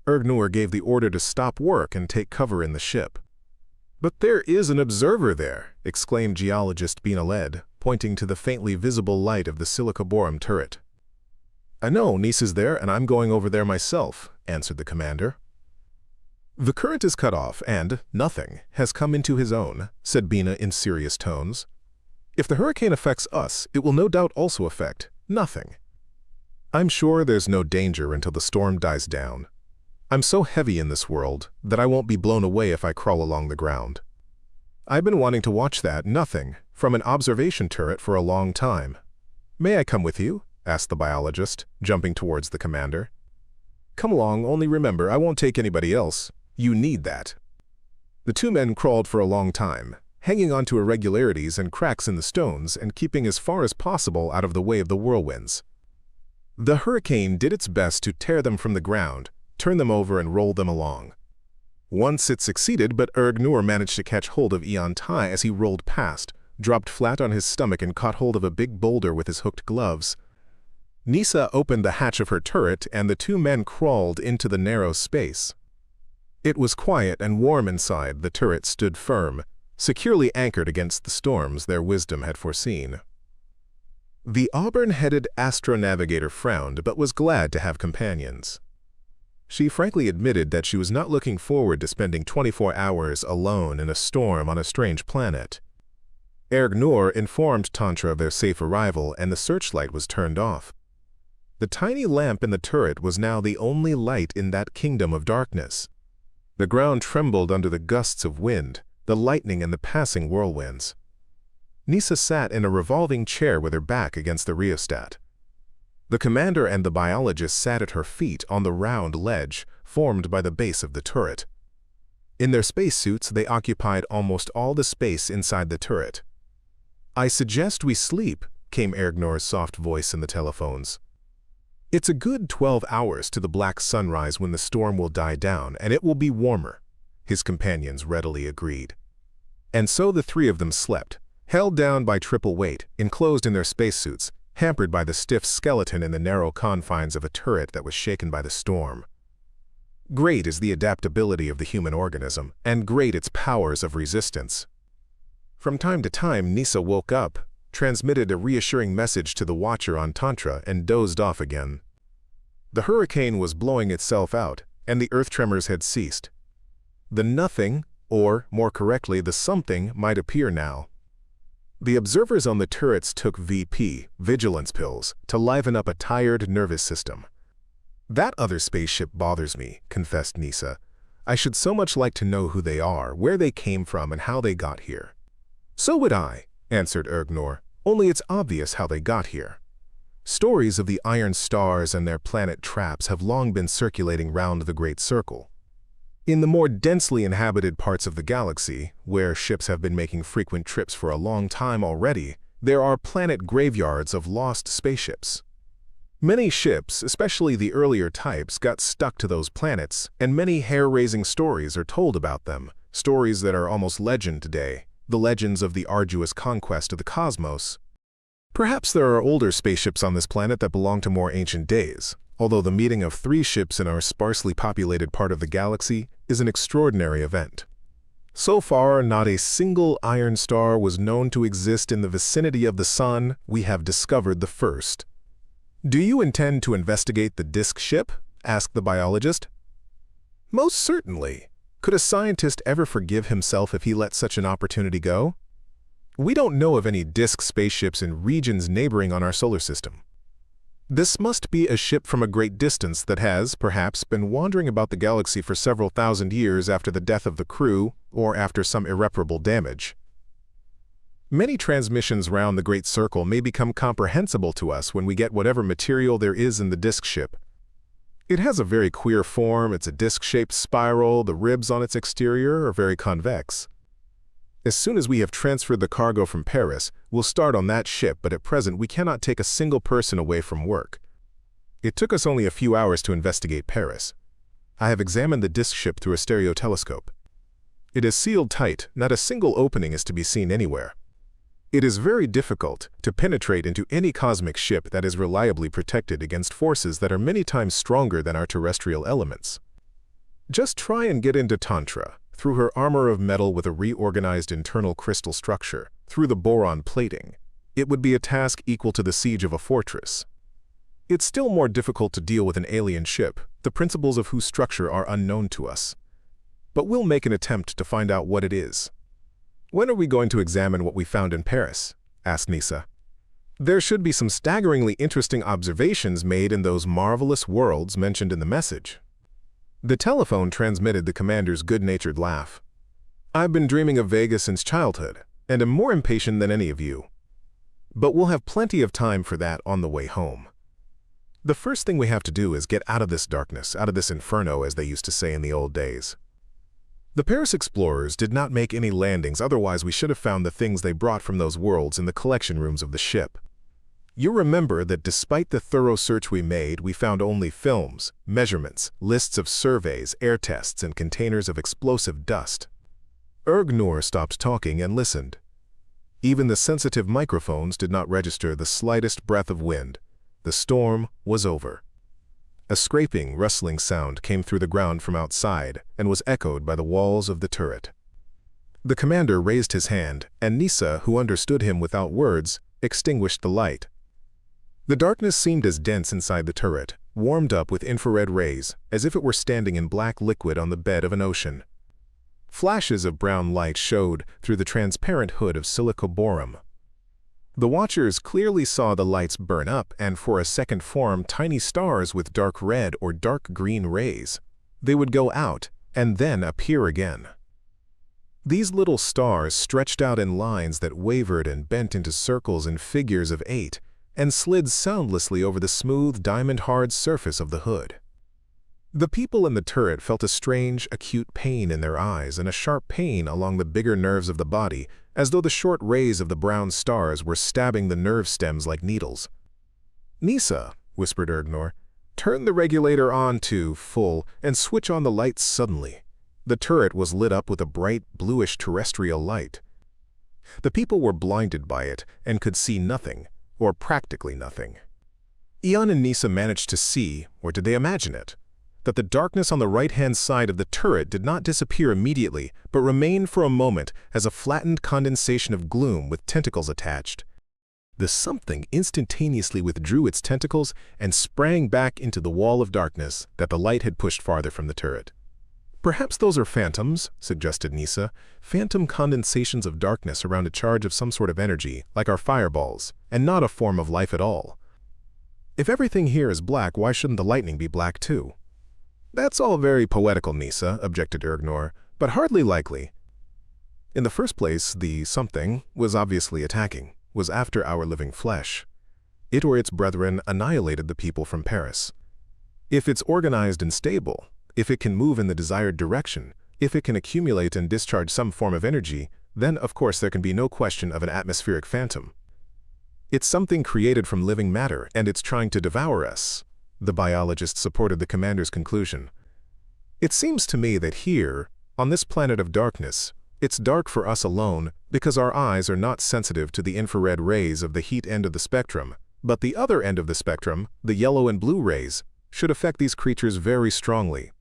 Ergnur gave the order to stop work and take cover in the ship. "But there is an observer there," exclaimed geologist Binaled, pointing to the faintly visible light of the silicoborum turret. "I know Nisa's there, and I'm going over there myself," answered the commander. "The current is cut off, and nothing has come into his own," said Bina in serious tones. "If the hurricane affects us, it will no doubt also affect nothing. I'm sure there's no danger until the storm dies down. I'm so heavy in this world that I won't be blown away if I crawl along the ground. I've been wanting to watch that nothing from an observation turret for a long time. May I come with you?" asked the biologist, jumping towards the commander. "Come along, only remember, I won't take anybody else. You need that." The two men crawled for a long time, hanging on to irregularities and cracks in the stones and keeping as far as possible out of the way of the whirlwinds. The hurricane did its best to tear them from the ground, turn them over, and roll them along. Once it succeeded, but Ergnur managed to catch hold of Ian Tai as he rolled past, dropped flat on his stomach, and caught hold of a big boulder with his hooked gloves. Nisa opened the hatch of her turret, and the two men crawled into the narrow space. It was quiet and warm inside. The turret stood firm, securely anchored against the storms their wisdom had foreseen. The auburn-headed astronavigator frowned, but was glad to have companions. She frankly admitted that she was not looking forward to spending 24 hours alone in a storm on a strange planet. Ergnur informed Tantra of their safe arrival, and the searchlight was turned off. The tiny lamp in the turret was now the only light in that kingdom of darkness. The ground trembled under the gusts of wind, the lightning, and the passing whirlwinds. Nisa sat in a revolving chair with her back against the rheostat. The commander and the biologist sat at her feet on the round ledge formed by the base of the turret. In their spacesuits, they occupied almost all the space inside the turret. "I suggest we sleep," came Ergnur's soft voice in the telephones. "It's a good 12 hours to the black sunrise when the storm will die down, and it will be warmer," his companions readily agreed. And so the three of them slept, held down by triple weight, enclosed in their spacesuits, hampered by the stiff skeleton in the narrow confines of a turret that was shaken by the storm. Great is the adaptability of the human organism, and great its powers of resistance. From time to time, Nisa woke up, transmitted a reassuring message to the watcher on Tantra, and dozed off again. The hurricane was blowing itself out, and the earth tremors had ceased. The nothing, or, more correctly, the something, might appear now. The observers on the turrets took VP, vigilance pills, to liven up a tired nervous system. "That other spaceship bothers me," confessed Nisa. "I should so much like to know who they are, where they came from, and how they got here." "So would I," answered Ergnur, "only it's obvious how they got here. Stories of the iron stars and their planet traps have long been circulating round the Great Circle. In the more densely inhabited parts of the galaxy, where ships have been making frequent trips for a long time already, there are planet graveyards of lost spaceships. Many ships, especially the earlier types, got stuck to those planets, and many hair-raising stories are told about them, stories that are almost legend today, the legends of the arduous conquest of the cosmos. Perhaps there are older spaceships on this planet that belong to more ancient days, although the meeting of 3 ships in our sparsely populated part of the galaxy is an extraordinary event. So far, not a single iron star was known to exist in the vicinity of the Sun. We have discovered the first. "Do you intend to investigate the disk ship?" asked the biologist. "Most certainly. Could a scientist ever forgive himself if he let such an opportunity go? We don't know of any disk spaceships in regions neighboring on our solar system. This must be a ship from a great distance that has, perhaps, been wandering about the galaxy for several thousand years after the death of the crew or after some irreparable damage. Many transmissions round the Great Circle may become comprehensible to us when we get whatever material there is in the disk ship. It has a very queer form, it's a disc-shaped spiral, the ribs on its exterior are very convex. As soon as we have transferred the cargo from Paris, we'll start on that ship, but at present we cannot take a single person away from work. It took us only a few hours to investigate Paris. I have examined the disc ship through a stereo telescope. It is sealed tight, not a single opening is to be seen anywhere. It is very difficult to penetrate into any cosmic ship that is reliably protected against forces that are many times stronger than our terrestrial elements. Just try and get into Tantra, through her armor of metal with a reorganized internal crystal structure, through the boron plating. It would be a task equal to the siege of a fortress. It's still more difficult to deal with an alien ship, the principles of whose structure are unknown to us. But we'll make an attempt to find out what it is. When are we going to examine what we found in Paris? Asked Nisa. There should be some staggeringly interesting observations made in those marvelous worlds mentioned in the message. The telephone transmitted the commander's good-natured laugh. I've been dreaming of Vegas since childhood, and am more impatient than any of you. But we'll have plenty of time for that on the way home. The first thing we have to do is get out of this darkness, out of this inferno, as they used to say in the old days. The Paris explorers did not make any landings, otherwise we should have found the things they brought from those worlds in the collection rooms of the ship. You remember that despite the thorough search we made, we found only films, measurements, lists of surveys, air tests, and containers of explosive dust. Ergnor stopped talking and listened. Even the sensitive microphones did not register the slightest breath of wind. The storm was over. A scraping, rustling sound came through the ground from outside and was echoed by the walls of the turret. The commander raised his hand, and Nisa, who understood him without words, extinguished the light. The darkness seemed as dense inside the turret, warmed up with infrared rays, as if it were standing in black liquid on the bed of an ocean. Flashes of brown light showed through the transparent hood of silicoborum. The watchers clearly saw the lights burn up and for a second form tiny stars with dark red or dark green rays. They would go out and then appear again. These little stars stretched out in lines that wavered and bent into circles and figures of 8, and slid soundlessly over the smooth, diamond-hard surface of the hood. The people in the turret felt a strange, acute pain in their eyes and a sharp pain along the bigger nerves of the body, as though the short rays of the brown stars were stabbing the nerve stems like needles. "Nisa," whispered Ergnor, "turn the regulator on to full and switch on the lights suddenly." The turret was lit up with a bright, bluish terrestrial light. The people were blinded by it and could see nothing, or practically nothing. Ian and Nisa managed to see, or did they imagine it, that the darkness on the right-hand side of the turret did not disappear immediately, but remained for a moment as a flattened condensation of gloom with tentacles attached. The something instantaneously withdrew its tentacles and sprang back into the wall of darkness that the light had pushed farther from the turret. "Perhaps those are phantoms," suggested Nisa, "phantom condensations of darkness around a charge of some sort of energy, like our fireballs, and not a form of life at all. If everything here is black, why shouldn't the lightning be black too?" "That's all very poetical, Nisa," objected Ergnor, "but hardly likely. In the first place, the something was obviously attacking, was after our living flesh. It or its brethren annihilated the people from Paris. If it's organized and stable, if it can move in the desired direction, if it can accumulate and discharge some form of energy, then of course there can be no question of an atmospheric phantom. It's something created from living matter, and it's trying to devour us." The biologist supported the commander's conclusion. "It seems to me that here, on this planet of darkness, it's dark for us alone because our eyes are not sensitive to the infrared rays of the heat end of the spectrum, but the other end of the spectrum, the yellow and blue rays, should affect these creatures very strongly.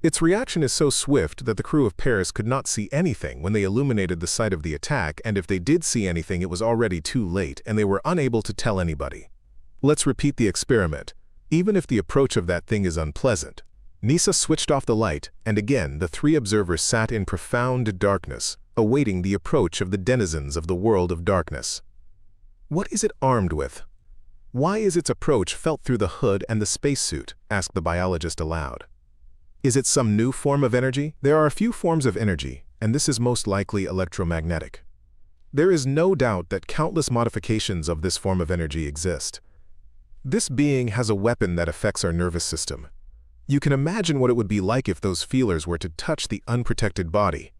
Its reaction is so swift that the crew of Paris could not see anything when they illuminated the site of the attack, and if they did see anything it was already too late and they were unable to tell anybody. Let's repeat the experiment, even if the approach of that thing is unpleasant." Nisa switched off the light, and again the 3 observers sat in profound darkness, awaiting the approach of the denizens of the world of darkness. "What is it armed with? Why is its approach felt through the hood and the spacesuit?" asked the biologist aloud. "Is it some new form of energy?" "There are a few forms of energy, and this is most likely electromagnetic. There is no doubt that countless modifications of this form of energy exist. This being has a weapon that affects our nervous system. You can imagine what it would be like if those feelers were to touch the unprotected body.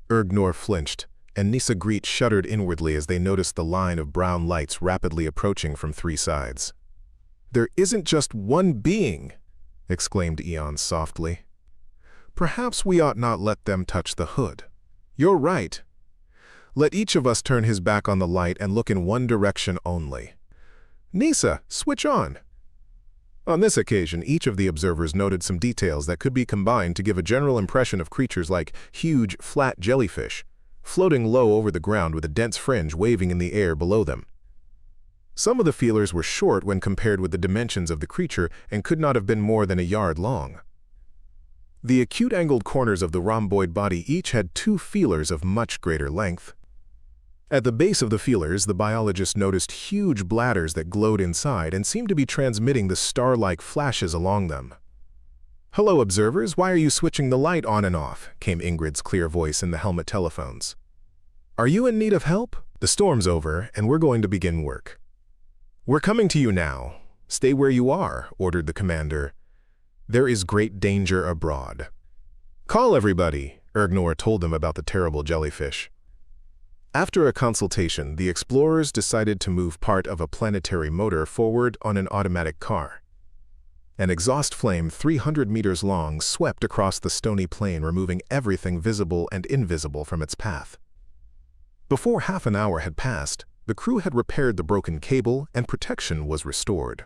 Ergnor flinched, and Nisa Greet shuddered inwardly as they noticed the line of brown lights rapidly approaching from three sides. "There isn't just one being," exclaimed Eon softly. "Perhaps we ought not let them touch the hood." "You're right. Let each of us turn his back on the light and look in one direction only. Nisa, switch on." On this occasion, each of the observers noted some details that could be combined to give a general impression of creatures like huge, flat jellyfish, floating low over the ground with a dense fringe waving in the air below them. Some of the feelers were short when compared with the dimensions of the creature and could not have been more than a yard long. The acute-angled corners of the rhomboid body each had 2 feelers of much greater length. At the base of the feelers, the biologist noticed huge bladders that glowed inside and seemed to be transmitting the star-like flashes along them. "Hello, observers, why are you switching the light on and off?" came Ingrid's clear voice in the helmet telephones. "Are you in need of help? The storm's over, and we're going to begin work." "We're coming to you now. Stay where you are," ordered the commander. "There is great danger abroad." "Call everybody," Ergnor told them about the terrible jellyfish. After a consultation, the explorers decided to move part of a planetary motor forward on an automatic car. An exhaust flame 300 meters long swept across the stony plain, removing everything visible and invisible from its path. Before half an hour had passed, the crew had repaired the broken cable and protection was restored.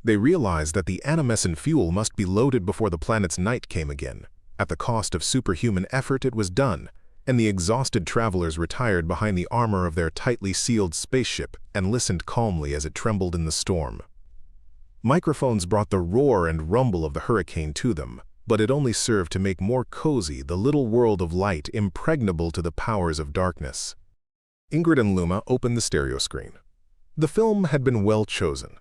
They realized that the animescent fuel must be loaded before the planet's night came again. At the cost of superhuman effort, it was done, and the exhausted travelers retired behind the armor of their tightly sealed spaceship and listened calmly as it trembled in the storm. Microphones brought the roar and rumble of the hurricane to them, but it only served to make more cozy the little world of light impregnable to the powers of darkness. Ingrid and Luma opened the stereo screen. The film had been well chosen.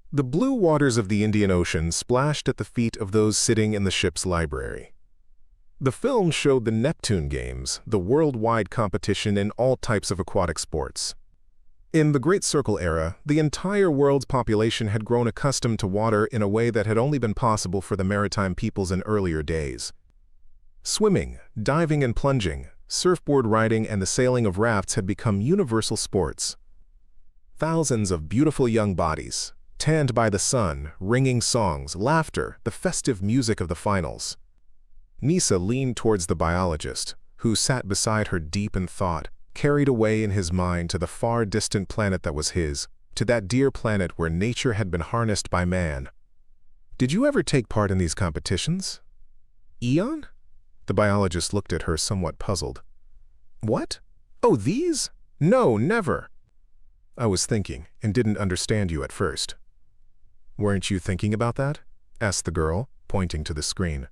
The blue waters of the Indian Ocean splashed at the feet of those sitting in the ship's library. The film showed the Neptune Games, the worldwide competition in all types of aquatic sports. In the Great Circle era, the entire world's population had grown accustomed to water in a way that had only been possible for the maritime peoples in earlier days. Swimming, diving and plunging, surfboard riding and the sailing of rafts had become universal sports. Thousands of beautiful young bodies, tanned by the sun, ringing songs, laughter, the festive music of the finals. Nisa leaned towards the biologist, who sat beside her deep in thought, carried away in his mind to the far distant planet that was his, to that dear planet where nature had been harnessed by man. "Did you ever take part in these competitions?" "Eon?" The biologist looked at her somewhat puzzled. "What? Oh, these? No, never." "I was thinking and didn't understand you at first." "Weren't you thinking about that?" asked the girl, pointing to the screen.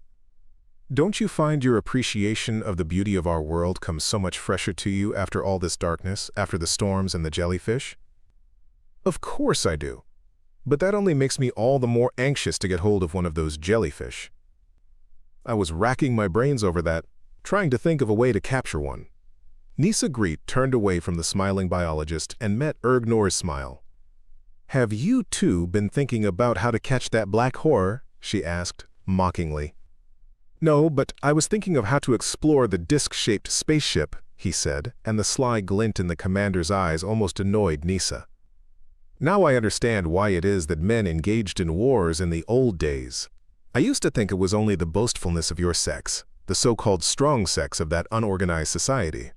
"Don't you find your appreciation of the beauty of our world comes so much fresher to you after all this darkness, after the storms and the jellyfish?" "Of course I do. But that only makes me all the more anxious to get hold of one of those jellyfish. I was racking my brains over that, trying to think of a way to capture one." Nisa Greet turned away from the smiling biologist and met Ergnor's smile. "Have you, too, been thinking about how to catch that black horror?" she asked, mockingly. "No, but I was thinking of how to explore the disc-shaped spaceship," he said, and the sly glint in the commander's eyes almost annoyed Nisa. "Now I understand why it is that men engaged in wars in the old days. I used to think it was only the boastfulness of your sex, the so-called strong sex of that unorganized society.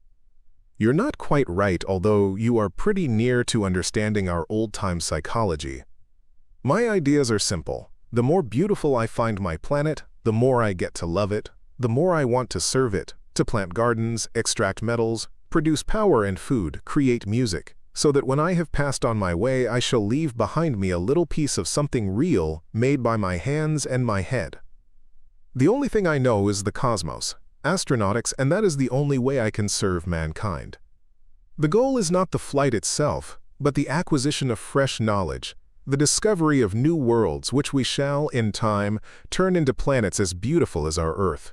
You're not quite right, although you are pretty near to understanding our old-time psychology. My ideas are simple. The more beautiful I find my planet, the more I get to love it, the more I want to serve it, to plant gardens, extract metals, produce power and food, create music, so that when I have passed on my way, I shall leave behind me a little piece of something real made by my hands and my head. The only thing I know is the cosmos, astronautics, and that is the only way I can serve mankind. The goal is not the flight itself, but the acquisition of fresh knowledge, the discovery of new worlds which we shall, in time, turn into planets as beautiful as our Earth."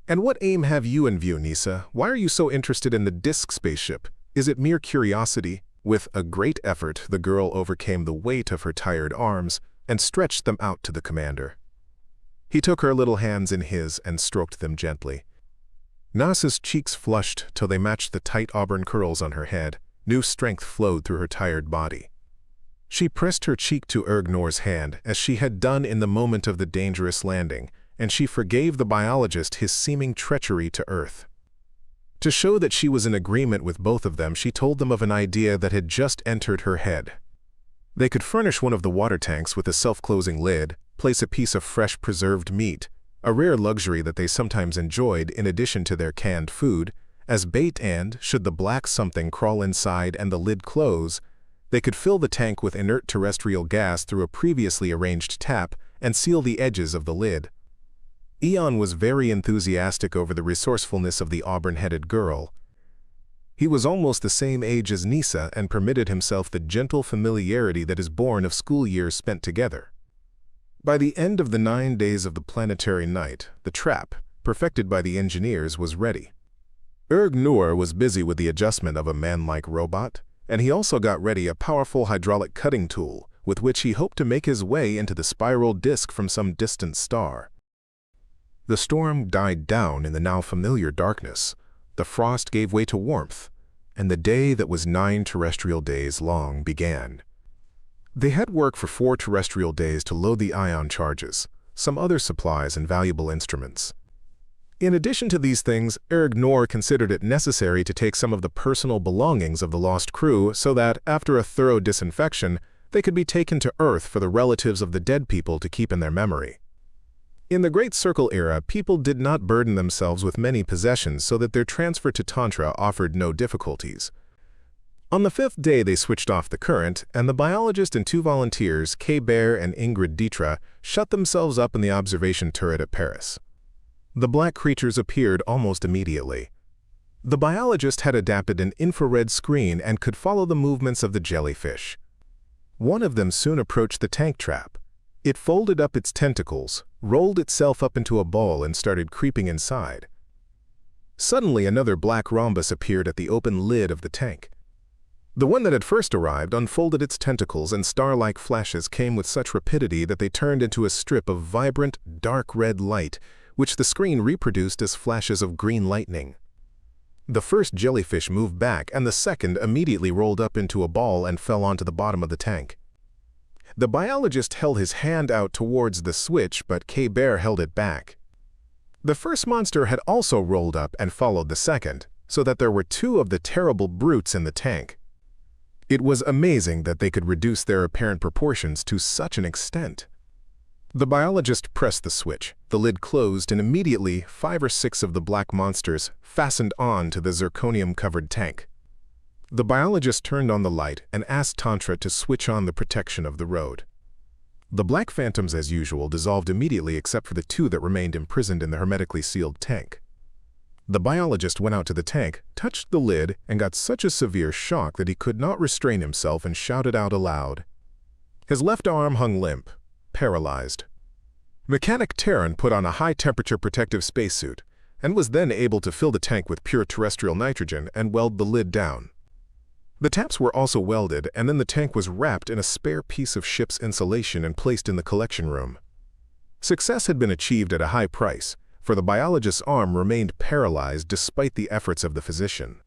"And what aim have you in view, Nisa? Why are you so interested in the disk spaceship? Is it mere curiosity? With a great effort, the girl overcame the weight of her tired arms and stretched them out to the commander. He took her little hands in his and stroked them gently. Nasa's cheeks flushed till they matched the tight auburn curls on her head. New strength flowed through her tired body. She pressed her cheek to Ergnor's hand, as she had done in the moment of the dangerous landing, and she forgave the biologist his seeming treachery to Earth. To show that she was in agreement with both of them, she told them of an idea that had just entered her head. They could furnish one of the water tanks with a self-closing lid, place a piece of fresh preserved meat, a rare luxury that they sometimes enjoyed in addition to their canned food, as bait, and, should the black something crawl inside and the lid close, they could fill the tank with inert terrestrial gas through a previously arranged tap and seal the edges of the lid. Eon was very enthusiastic over the resourcefulness of the auburn-headed girl. He was almost the same age as Nisa and permitted himself the gentle familiarity that is born of school years spent together. By the end of the 9 days of the planetary night, the trap, perfected by the engineers, was ready. Ergnor was busy with the adjustment of a man-like robot, and he also got ready a powerful hydraulic cutting tool with which he hoped to make his way into the spiral disk from some distant star. The storm died down in the now familiar darkness. The frost gave way to warmth, and the day that was 9 terrestrial days long began. They had work for 4 terrestrial days to load the ion charges, some other supplies and valuable instruments. In addition to these things, Ergnor considered it necessary to take some of the personal belongings of the lost crew so that, after a thorough disinfection, they could be taken to Earth for the relatives of the dead people to keep in their memory. In the Great Circle era, people did not burden themselves with many possessions so that their transfer to Tantra offered no difficulties. On the 5th day they switched off the current, and the biologist and 2 volunteers, Kay Bear and Ingrid Dietra, shut themselves up in the observation turret at Paris. The black creatures appeared almost immediately. The biologist had adapted an infrared screen and could follow the movements of the jellyfish. One of them soon approached the tank trap. It folded up its tentacles, rolled itself up into a ball, and started creeping inside. Suddenly, another black rhombus appeared at the open lid of the tank. The one that had first arrived unfolded its tentacles, and star-like flashes came with such rapidity that they turned into a strip of vibrant, dark red light, which the screen reproduced as flashes of green lightning. The first jellyfish moved back, and the second immediately rolled up into a ball and fell onto the bottom of the tank. The biologist held his hand out towards the switch, but Kay Bear held it back. The first monster had also rolled up and followed the second, so that there were 2 of the terrible brutes in the tank. It was amazing that they could reduce their apparent proportions to such an extent. The biologist pressed the switch, the lid closed, and immediately 5 or 6 of the black monsters fastened on to the zirconium-covered tank. The biologist turned on the light and asked Tantra to switch on the protection of the road. The black phantoms, as usual, dissolved immediately except for the 2 that remained imprisoned in the hermetically sealed tank. The biologist went out to the tank, touched the lid, and got such a severe shock that he could not restrain himself and shouted out aloud. His left arm hung limp, paralyzed. Mechanic Terran put on a high-temperature protective spacesuit and was then able to fill the tank with pure terrestrial nitrogen and weld the lid down. The taps were also welded, and then the tank was wrapped in a spare piece of ship's insulation and placed in the collection room. Success had been achieved at a high price, for the biologist's arm remained paralyzed despite the efforts of the physician.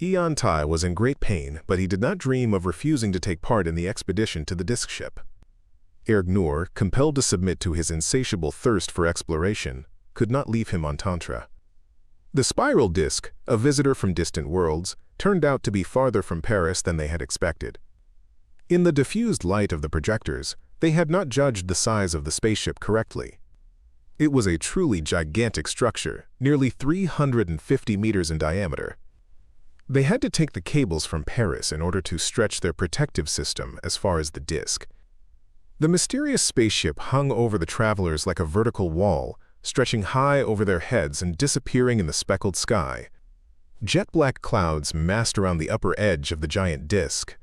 Eon Tai was in great pain, but he did not dream of refusing to take part in the expedition to the disk ship. Ergnor, compelled to submit to his insatiable thirst for exploration, could not leave him on Tantra. The spiral disk, a visitor from distant worlds, turned out to be farther from Paris than they had expected. In the diffused light of the projectors, they had not judged the size of the spaceship correctly. It was a truly gigantic structure, nearly 350 meters in diameter. They had to take the cables from Paris in order to stretch their protective system as far as the disk. The mysterious spaceship hung over the travelers like a vertical wall, stretching high over their heads and disappearing in the speckled sky. Jet-black clouds massed around the upper edge of the giant disk.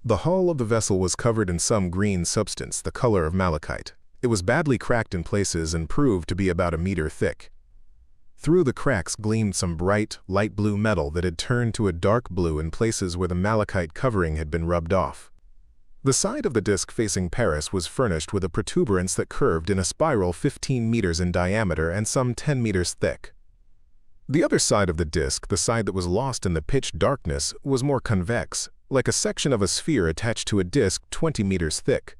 The hull of the vessel was covered in some green substance, the color of malachite. It was badly cracked in places and proved to be about a meter thick. Through the cracks gleamed some bright, light blue metal that had turned to a dark blue in places where the malachite covering had been rubbed off. The side of the disk facing Paris was furnished with a protuberance that curved in a spiral 15 meters in diameter and some 10 meters thick. The other side of the disk, the side that was lost in the pitch darkness, was more convex, like a section of a sphere attached to a disk 20 meters thick.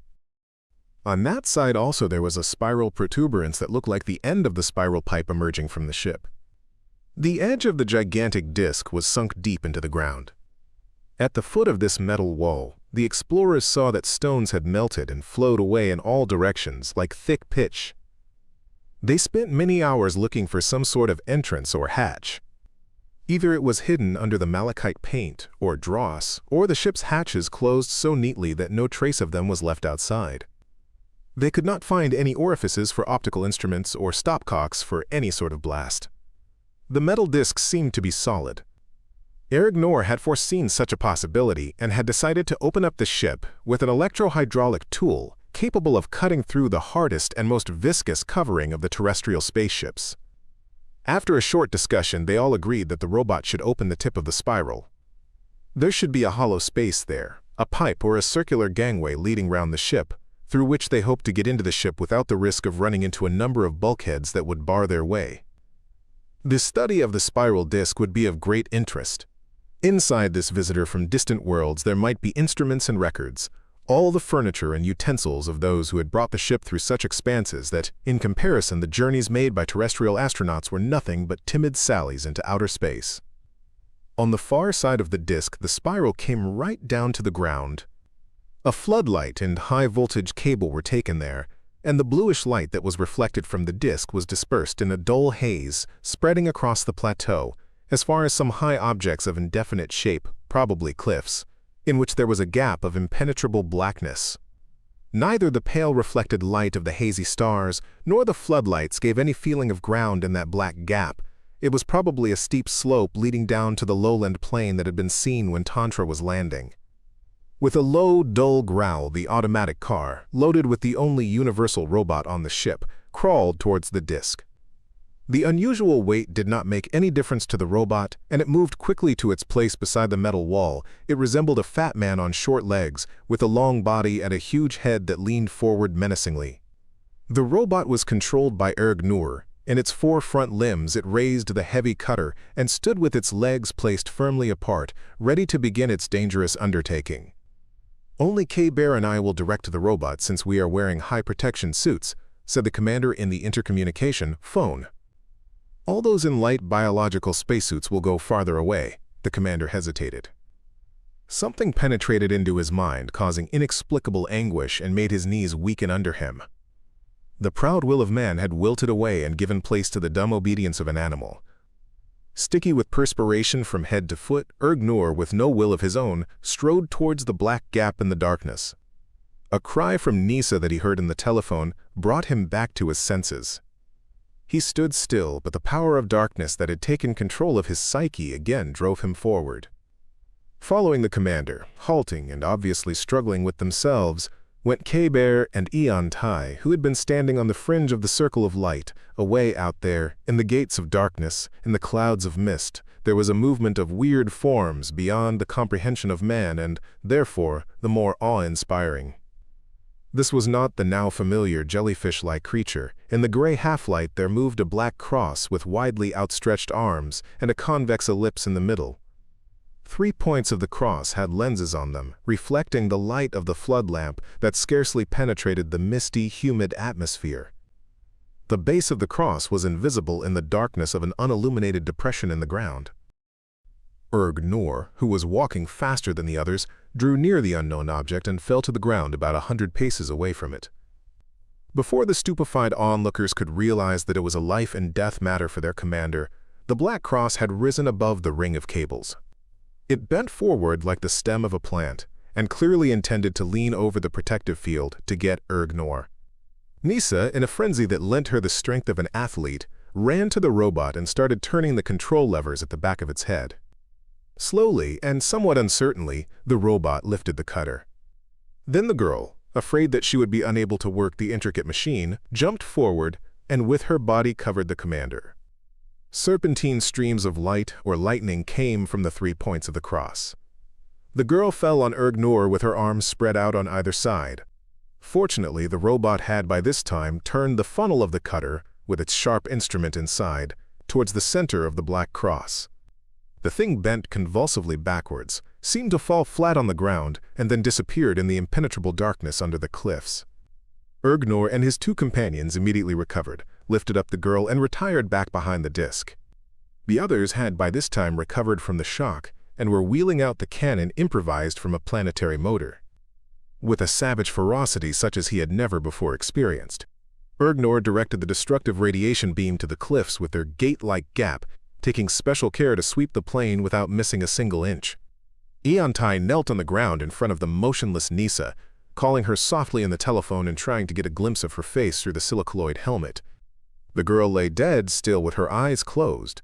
On that side also there was a spiral protuberance that looked like the end of the spiral pipe emerging from the ship. The edge of the gigantic disk was sunk deep into the ground. At the foot of this metal wall, the explorers saw that stones had melted and flowed away in all directions like thick pitch. They spent many hours looking for some sort of entrance or hatch. Either it was hidden under the malachite paint or dross, or the ship's hatches closed so neatly that no trace of them was left outside. They could not find any orifices for optical instruments or stopcocks for any sort of blast. The metal disc seemed to be solid. Erg-Nor had foreseen such a possibility and had decided to open up the ship with an electro-hydraulic tool capable of cutting through the hardest and most viscous covering of the terrestrial spaceships. After a short discussion, they all agreed that the robot should open the tip of the spiral. There should be a hollow space there, a pipe or a circular gangway leading round the ship, through which they hoped to get into the ship without the risk of running into a number of bulkheads that would bar their way. The study of the spiral disk would be of great interest. Inside this visitor from distant worlds there might be instruments and records, all the furniture and utensils of those who had brought the ship through such expanses that, in comparison, the journeys made by terrestrial astronauts were nothing but timid sallies into outer space. On the far side of the disk, the spiral came right down to the ground. A floodlight and high-voltage cable were taken there, and the bluish light that was reflected from the disk was dispersed in a dull haze, spreading across the plateau, as far as some high objects of indefinite shape, probably cliffs, in which there was a gap of impenetrable blackness. Neither the pale reflected light of the hazy stars nor the floodlights gave any feeling of ground in that black gap. It was probably a steep slope leading down to the lowland plain that had been seen when Tantra was landing. With a low, dull growl, the automatic car, loaded with the only universal robot on the ship, crawled towards the disk. The unusual weight did not make any difference to the robot, and it moved quickly to its place beside the metal wall. It resembled a fat man on short legs, with a long body and a huge head that leaned forward menacingly. The robot was controlled by Erg-Nor. In its four front limbs it raised the heavy cutter and stood with its legs placed firmly apart, ready to begin its dangerous undertaking. "Only K-Bear and I will direct the robot since we are wearing high-protection suits," said the commander in the intercommunication phone. "All those in light biological spacesuits will go farther away." The commander hesitated. Something penetrated into his mind, causing inexplicable anguish and made his knees weaken under him. The proud will of man had wilted away and given place to the dumb obedience of an animal. Sticky with perspiration from head to foot, Erg-Nor, with no will of his own, strode towards the black gap in the darkness. A cry from Nisa that he heard in the telephone brought him back to his senses. He stood still, but the power of darkness that had taken control of his psyche again drove him forward. Following the commander, halting and obviously struggling with themselves, went K-Bear and Eon Tai, who had been standing on the fringe of the circle of light. Away out there, in the gates of darkness, in the clouds of mist, there was a movement of weird forms beyond the comprehension of man and, therefore, the more awe-inspiring. This was not the now familiar jellyfish-like creature. In the gray half-light there moved a black cross with widely outstretched arms and a convex ellipse in the middle. 3 points of the cross had lenses on them, reflecting the light of the flood lamp that scarcely penetrated the misty, humid atmosphere. The base of the cross was invisible in the darkness of an unilluminated depression in the ground. Erg-Nor, who was walking faster than the others, drew near the unknown object and fell to the ground about 100 paces away from it. Before the stupefied onlookers could realize that it was a life-and-death matter for their commander, the black cross had risen above the ring of cables. It bent forward like the stem of a plant, and clearly intended to lean over the protective field to get Erg-Nor. Nisa, in a frenzy that lent her the strength of an athlete, ran to the robot and started turning the control levers at the back of its head. Slowly and somewhat uncertainly, the robot lifted the cutter. Then the girl, afraid that she would be unable to work the intricate machine, jumped forward and with her body covered the commander. Serpentine streams of light or lightning came from the 3 points of the cross. The girl fell on Ergnor with her arms spread out on either side. Fortunately, the robot had by this time turned the funnel of the cutter, with its sharp instrument inside, towards the center of the black cross. The thing bent convulsively backwards, seemed to fall flat on the ground, and then disappeared in the impenetrable darkness under the cliffs. Ergnor and his 2 companions immediately recovered, lifted up the girl, and retired back behind the disc. The others had by this time recovered from the shock and were wheeling out the cannon improvised from a planetary motor. With a savage ferocity such as he had never before experienced, Ergnor directed the destructive radiation beam to the cliffs with their gate-like gap, taking special care to sweep the plane without missing a single inch. Eontai knelt on the ground in front of the motionless Nisa, calling her softly in the telephone and trying to get a glimpse of her face through the silicoid helmet. The girl lay dead still with her eyes closed.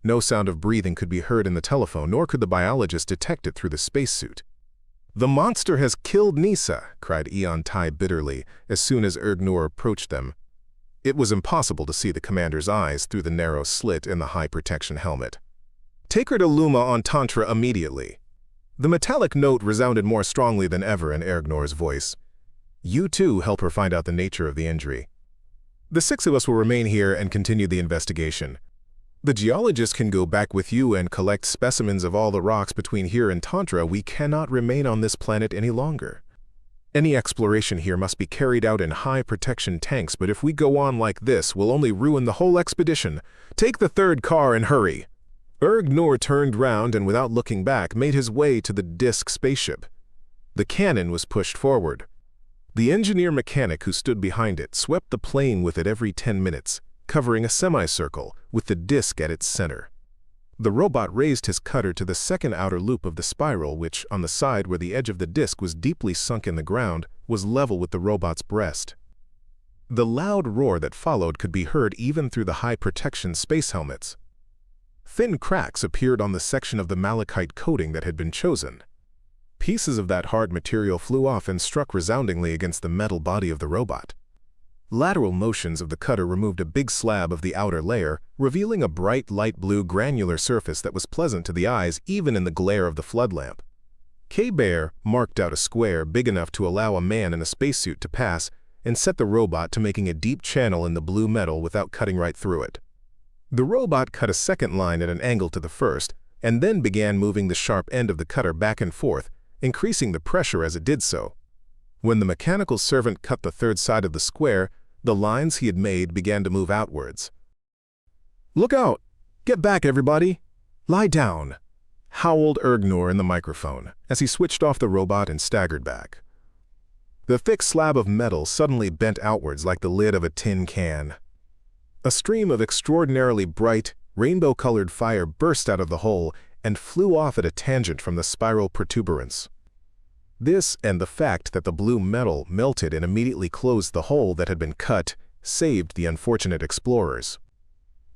No sound of breathing could be heard in the telephone, nor could the biologist detect it through the spacesuit. "The monster has killed Nisa," cried Eontai bitterly as soon as Ergnor approached them. It was impossible to see the commander's eyes through the narrow slit in the high-protection helmet. "Take her to Luma on Tantra immediately." The metallic note resounded more strongly than ever in Ergnor's voice. "You too help her find out the nature of the injury. The 6 of us will remain here and continue the investigation. The geologist can go back with you and collect specimens of all the rocks between here and Tantra. We cannot remain on this planet any longer. Any exploration here must be carried out in high-protection tanks, but if we go on like this, we'll only ruin the whole expedition. Take the 3rd car and hurry." Ergnor turned round and without looking back made his way to the disk spaceship. The cannon was pushed forward. The engineer-mechanic who stood behind it swept the plane with it every 10 minutes, covering a semicircle with the disk at its center. The robot raised his cutter to the 2nd outer loop of the spiral, which, on the side where the edge of the disk was deeply sunk in the ground, was level with the robot's breast. The loud roar that followed could be heard even through the high-protection space helmets. Thin cracks appeared on the section of the malachite coating that had been chosen. Pieces of that hard material flew off and struck resoundingly against the metal body of the robot. Lateral motions of the cutter removed a big slab of the outer layer, revealing a bright light blue granular surface that was pleasant to the eyes even in the glare of the flood lamp. K-Bear marked out a square big enough to allow a man in a spacesuit to pass and set the robot to making a deep channel in the blue metal without cutting right through it. The robot cut a 2nd line at an angle to the first and then began moving the sharp end of the cutter back and forth, increasing the pressure as it did so. When the mechanical servant cut the 3rd side of the square, the lines he had made began to move outwards. "Look out! Get back, everybody! Lie down!" howled Ergnor in the microphone as he switched off the robot and staggered back. The thick slab of metal suddenly bent outwards like the lid of a tin can. A stream of extraordinarily bright, rainbow-colored fire burst out of the hole and flew off at a tangent from the spiral protuberance. This, and the fact that the blue metal melted and immediately closed the hole that had been cut, saved the unfortunate explorers.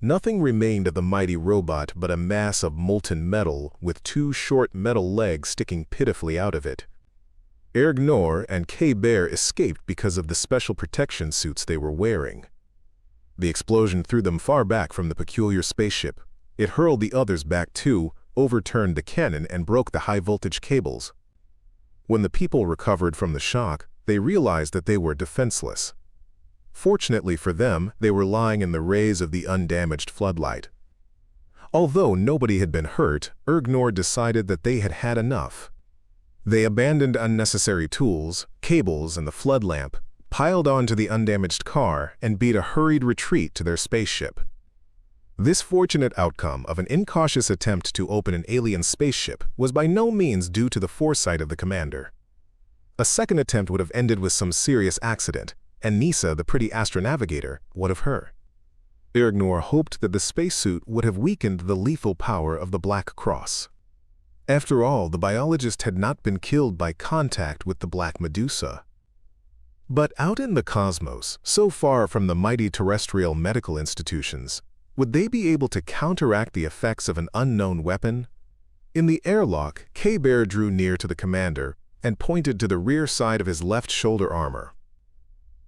Nothing remained of the mighty robot but a mass of molten metal with 2 short metal legs sticking pitifully out of it. Ergnor and K-Bear escaped because of the special protection suits they were wearing. The explosion threw them far back from the peculiar spaceship. It hurled the others back too, overturned the cannon, and broke the high-voltage cables. When the people recovered from the shock, they realized that they were defenseless. Fortunately for them, they were lying in the rays of the undamaged floodlight. Although nobody had been hurt, Ergnor decided that they had had enough. They abandoned unnecessary tools, cables, and the flood lamp, piled onto the undamaged car, and beat a hurried retreat to their spaceship. This fortunate outcome of an incautious attempt to open an alien spaceship was by no means due to the foresight of the commander. A second attempt would have ended with some serious accident, and Nisa, the pretty astronavigator, what of her? Ergnor hoped that the spacesuit would have weakened the lethal power of the Black Cross. After all, the biologist had not been killed by contact with the Black Medusa. But out in the cosmos, so far from the mighty terrestrial medical institutions, would they be able to counteract the effects of an unknown weapon? In the airlock, K-Bear drew near to the commander and pointed to the rear side of his left shoulder armor.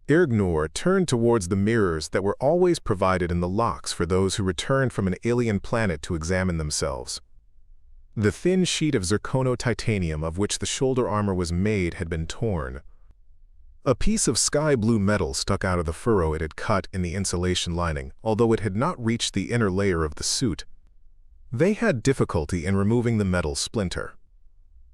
Ergnor turned towards the mirrors that were always provided in the locks for those who returned from an alien planet to examine themselves. The thin sheet of zircono-titanium of which the shoulder armor was made had been torn. A piece of sky-blue metal stuck out of the furrow it had cut in the insulation lining, although it had not reached the inner layer of the suit. They had difficulty in removing the metal splinter.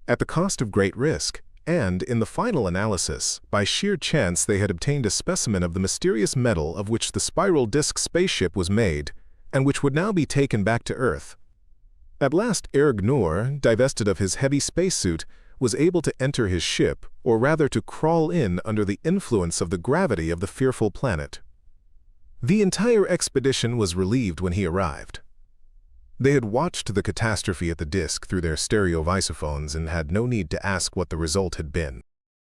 At the cost of great risk, and, in the final analysis, by sheer chance they had obtained a specimen of the mysterious metal of which the spiral disk spaceship was made, and which would now be taken back to Earth. At last Ergnor, divested of his heavy spacesuit, was able to enter his ship, or rather to crawl in under the influence of the gravity of the fearful planet. The entire expedition was relieved when he arrived. They had watched the catastrophe at the disk through their stereo visophones and had no need to ask what the result had been.